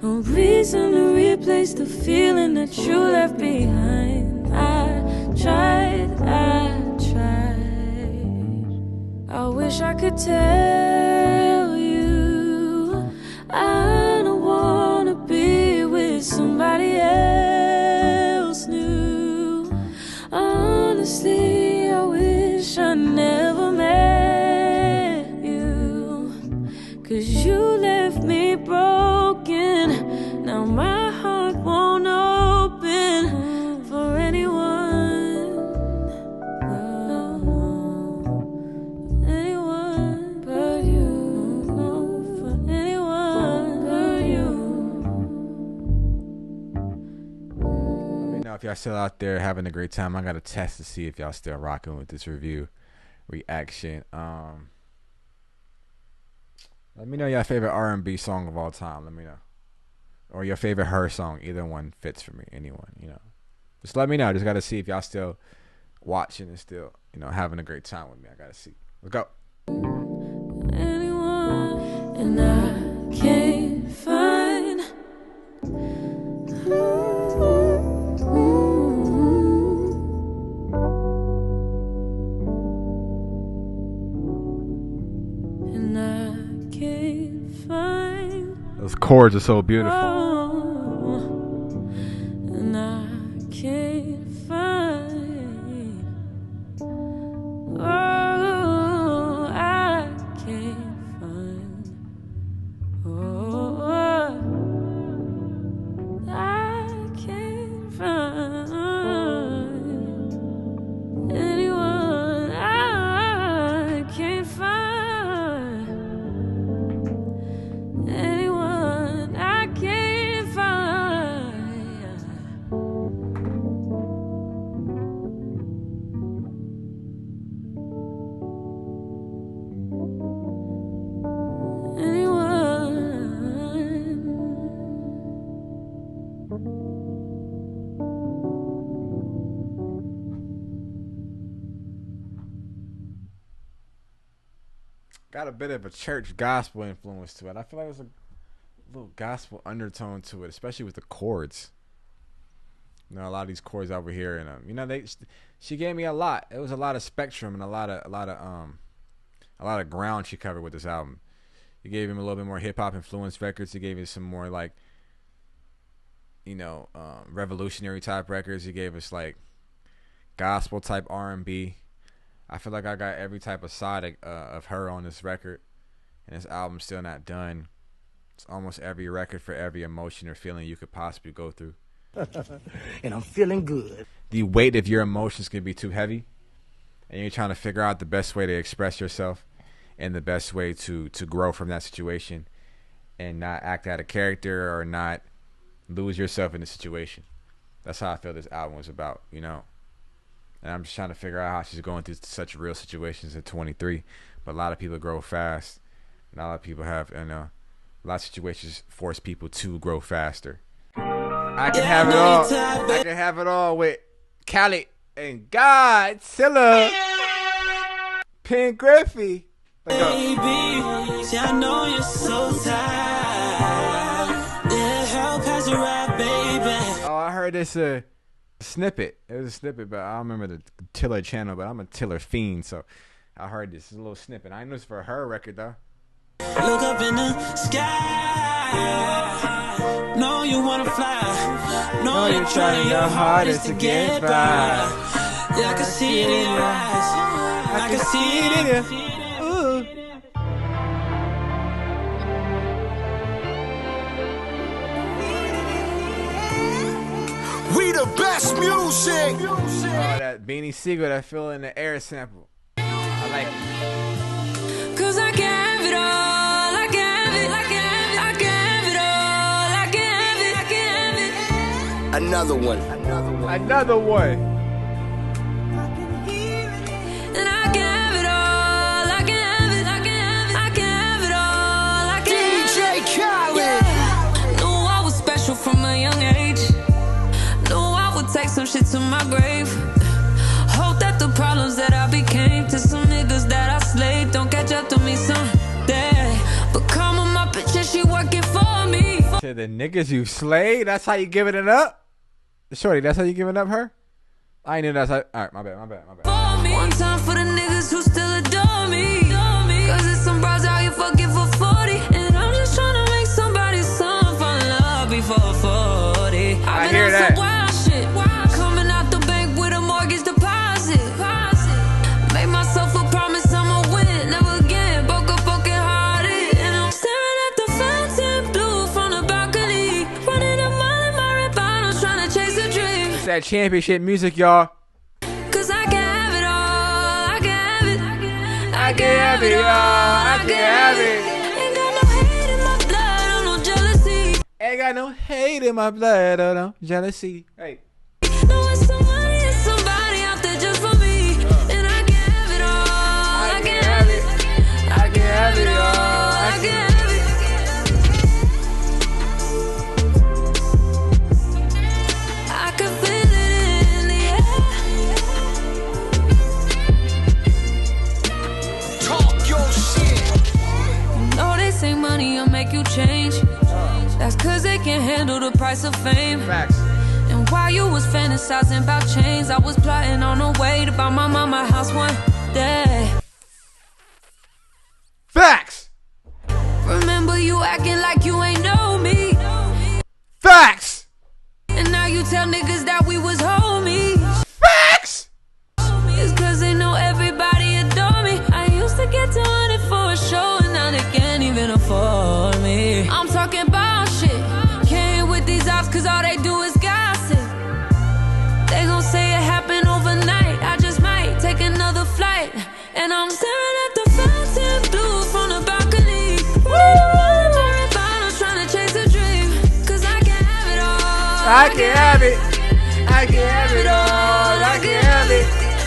a reason to replace the feeling that you left behind. I tried. I wish I could tell you I don't wanna be with somebody else new. Honestly, I wish I never met you, 'cause you left me broken. Now my heart won't open for anyone. If y'all still out there having a great time, I got a test to see if y'all still rocking with this review reaction. Let me know your favorite R&B song of all time. Let me know, or your favorite H.E.R song. Either one fits for me. Anyone, you know, just let me know. I just gotta see if y'all still watching and still, you know, having a great time with me. I gotta see. Let's go. Anyone, and I can't find. Those chords are so beautiful. And I can't find. Oh, I can't find. Oh, I can't find anyone. I can't find anyone. I can't got a bit of a church gospel influence to it. I feel like there's a little gospel undertone to it, especially with the chords. You know, a lot of these chords over here, and you know, she gave me a lot. It was a lot of spectrum and a lot of ground she covered with this album. He gave him a little bit more hip hop influenced records. He gave us some more like, you know, revolutionary type records. He gave us like gospel type R&B. I feel like I got every type of side of her on this record, and this album's still not done. It's almost every record for every emotion or feeling you could possibly go through. And I'm feeling good. The weight of your emotions can be too heavy, and you're trying to figure out the best way to express yourself and the best way to grow from that situation and not act out of character or not lose yourself in the situation. That's how I feel this album was about, you know. And I'm just trying to figure out how she's going through such real situations at 23. But a lot of people grow fast. And a lot of people have, you know, a lot of situations force people to grow faster. I can have it all. I can have it all with Khaled and Godzilla. Pink Griffey. Baby, see, I know you're so tired. Yeah, help has arrived, baby. Oh, I heard this snippet. It was a snippet, but I don't remember the Tiller channel, but I'm a Tiller fiend, so I heard this. It's a little snippet. I know it's for her record, though. Look up in the sky. Know you wanna fly. Know you're trying your hardest to get by. Yeah, I can see it in your eyes. I can see it in your... We the best music. Oh, that Beanie Siegel, that Feel in the Air sample. I like it. Cause I can have it all. I can have it. I can have it. I can have it all. I can have it. I can have it. Another one. Another one. And I can have it all. I can have it. I can have it. I can have it all. I can DJ Khaled. Yeah. Knew I was special from a young age. Take some shit to my grave. Hope that the problems that I became to some niggas that I slayed don't catch up to me someday. But come on, my bitch, and she working for me. To the niggas you slayed, that's how you giving it up? Shorty, that's how you giving up her? I ain't know that's how. Alright, my bad. One time for the niggas who still adore me. Cause there's some bros out here fucking for 40. And I'm just trying to make somebody's son fall in love before 40. I hear that. Coming out the bank with a mortgage deposit. Made myself a promise I'ma win. Never again, broke up broken hearted. And I'm staring at the fountain blue from the balcony. Running a mile in my red bottoms, trying to chase a dream. It's that championship music, y'all. Cause I can have it all. I can have it. I can have it all. I can have it. Ain't got no hate in my blood, oh no jealousy. Ain't got no hate in my blood, oh no jealousy. Hey. Somebody out there just for me. And I can have it all. I can have it. I can have it all. I can have it. I can feel it in the air. Talk your shit. You know they say money will make you change. That's cause they can't handle the price of fame. Facts. And while you was fantasizing about chains, I was plotting on a way to buy my mama house one day. Facts. Remember you acting like you ain't know me. Facts. And now you tell niggas that we was homies. Facts. It's cause they know everybody adore me. I used to get 200 for a show and now they can't even afford me. I'm talking about shit. Can't hit with these ops cause all they do is gossip. They gon' say it happened overnight. I just might take another flight. And I'm staring at the fountain blue from the balcony. My bottles trying to chase a dream. Cause I can have it all. I can have it. I can have it all. I can have it.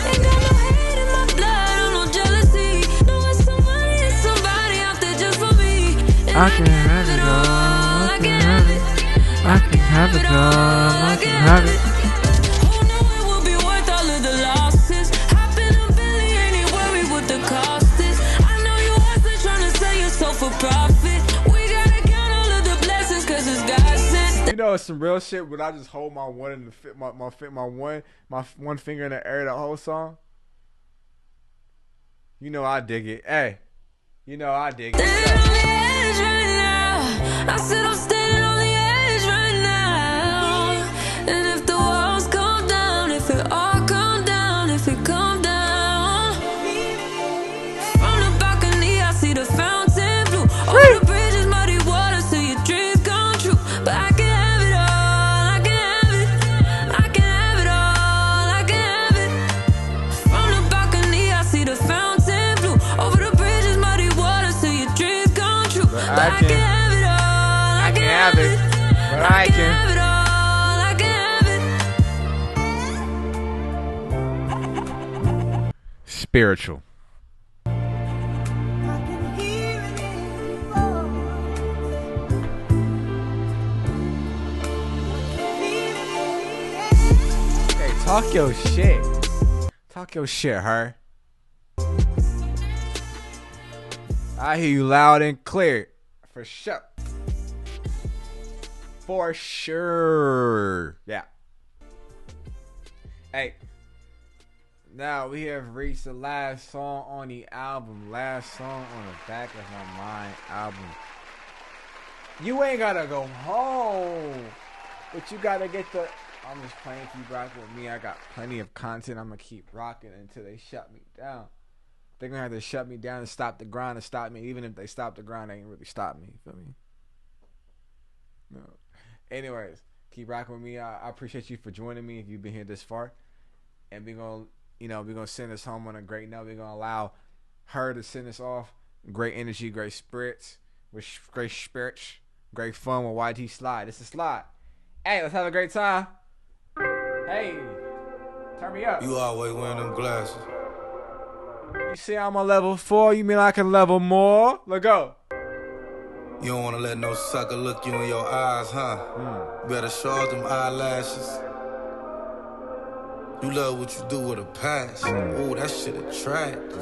Ain't got no hate in my blood or no jealousy. No, it's somebody out there just for me. And I can have it all. I can have it. I can have it all. I can have it. Who knew it would be worth all of the losses? Hop in a Billy, ain't worried what the cost is. I know you hustling, know it's some real shit, but I just hold my one in the my one finger in the air the whole song. You know I dig it. Hey, you know I dig it. Standing on the edge right now. I said I'm standing on the edge right now. And if the walls come down, if it all come down, if it come down, from the balcony I see the fountain blue. Over the bridges, muddy water, so your dreams come true. But I can have it all, I can have it. I can have it all, I can have it. From the balcony I see the fountain blue. Over the bridges, muddy water, so your dreams come true. But I can have it all, I can have it. But I can have it all, I can have it. Spiritual. Hey, talk your shit. Talk your shit, H.E.R. I hear you loud and clear. For sure. For sure. Yeah. Hey. Now we have reached the last song on the album. Last song on the Back of My Mind album. You ain't gotta go home, but you gotta get the. I'm just playing Keep Rocking With Me. I got plenty of content. I'm gonna keep rocking until they shut me down. They're gonna have to shut me down and stop the grind and stop me. Even if they stop the grind, they ain't really stop me. You feel me? No. Anyways, keep rocking with me. I appreciate you for joining me if you've been here this far. And we're gonna, we're gonna send us home on a great note. We're gonna allow her to send us off. Great energy, great spirits, great fun with YT Slide. This is Slide. Hey, let's have a great time. Hey, turn me up. You always wearing them glasses. You see I'm on level 4, you mean I can level more? Let's go. You don't want to let no sucker look you in your eyes, huh? Better show off them eyelashes. You love what you do with a passion. Ooh, that shit attractive.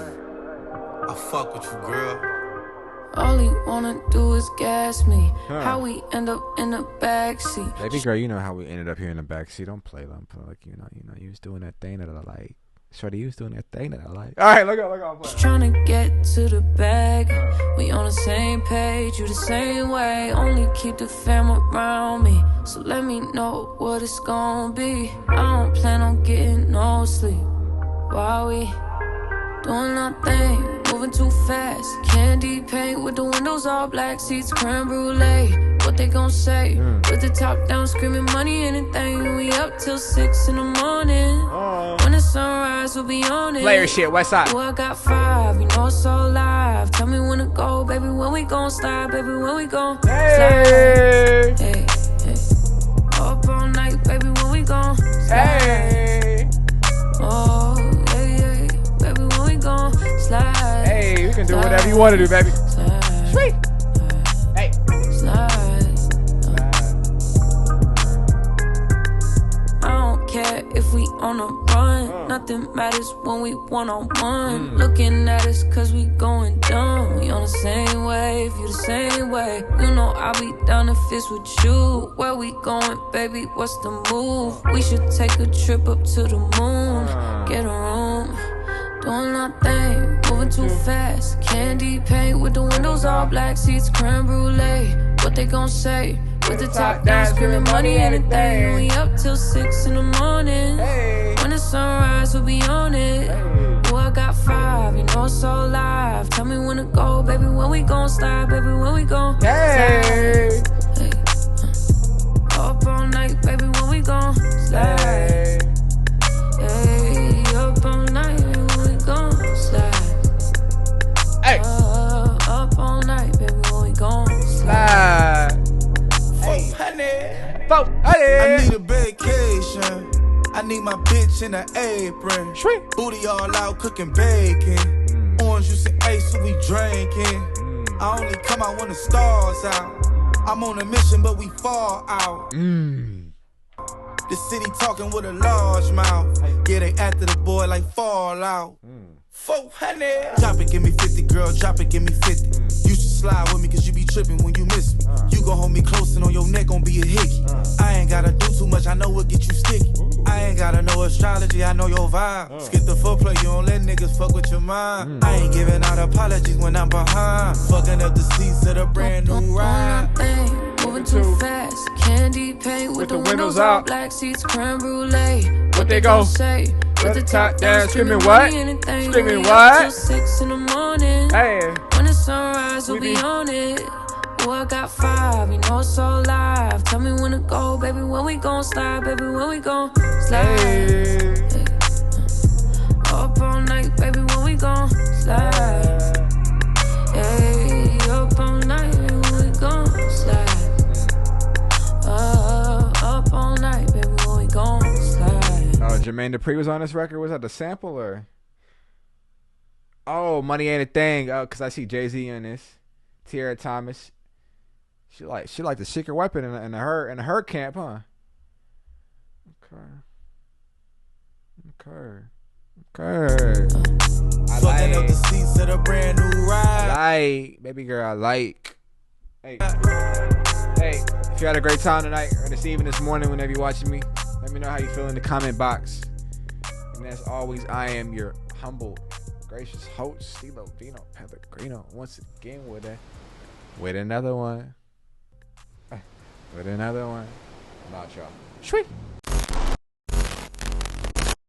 I fuck with you, girl. All he wanna do is gas me. How we end up in the backseat. Baby girl, you know how we ended up here in the backseat. Don't play them. Like, you know, you was doing that thing that I like. Shorty, you was doing that thing that I like. All right, look up. Just trying to get to the bag. We on the same page, you the same way. Only keep the fam around me, so let me know what it's gonna be. I don't plan on getting no sleep while we doing our thing, moving too fast. Candy paint with the windows all black, seats creme brulee. What they gon' say? With the top down, screaming money, anything. We up till 6 in the morning. When the sunrise, we'll be on it. Player shit, West Side. Oh, I got 5, you know it's so live. Tell me when to go, baby, when we gon' slide, baby, when we gon' hey. slide. Hey, hey. Up all night, baby, when we gon' slide. Hey. Oh, hey, baby, when we gon' slide. Hey, you can do whatever you want to do, baby. Slide. Sweet. Hey. Slide. I don't care if we on a run. Nothing matters when we one-on-one. Looking at us cause we going dumb. We on the same wave, you the same way. You know I'll be down if it's with you. Where we going, baby, what's the move? We should take a trip up to the moon. Get a room, doing our thing, moving too fast. Candy paint with the windows all black, seats creme brulee. What they gon' say? With the top down, screaming money, anything. We up till 6 in the morning. When the sunrise, we'll be on it. Oh, I got 5, you know it's so live. Tell me when to go, baby, when we gon' slide, baby, when we gon' slide. Hey, up all night, baby, when we gon' slide. Hey, up all night, baby, when we gon' slide. Hey. Up all night, baby, when we gon' Slide. Hey, honey. I need a vacation. I need my bitch in an apron. Sweet. Booty all out cooking bacon. Orange juice and ace, so we drinking. I only come out when the stars out. I'm on a mission, but we fall out. The city talking with a large mouth. Yeah, they after the boy like Fallout. 400. Drop it, give me 50, girl, drop it, give me 50. You should slide with me, cause you be tripping when you miss me. You gon' hold me close and on your neck gon' be a hickey. I ain't gotta do too much, I know what get you sticky. I ain't gotta know astrology, I know your vibe. Skip the foreplay, you don't let niggas fuck with your mind. I ain't giving out apologies when I'm behind. Fucking up the seats of the brand new ride. Moving too fast, candy paint with the windows out, black seats, creme brulee. What they gon' say? With the top down, screaming what? Screaming what? Till 6 in the morning. Hey, when the sunrise, we'll be on it. Oh, I got 5, you know it's so live. Tell me when to go, baby, when we gon' slide, baby, when we gon' slide. Hey. Up all night, baby, when we gon' slide. Hey, up all night, baby, when we gon' slide. Up all night, baby, when we gon' slide. Oh, Jermaine Dupri was on this record. Was that the sample or? Oh, Money Ain't a Thing. Oh, cause I see Jay-Z in this. Tierra Thomas. She like the secret weapon in her camp, huh? Okay. I like. Up the seats of the brand new ride. I like, baby girl. I like. Hey, if you had a great time tonight or this evening, this morning, whenever you're watching me, let me know how you feel in the comment box. And as always, I am your humble, gracious host, Stilo Vino Pellegrino. Once again with another one. I'm out, y'all. Sweet.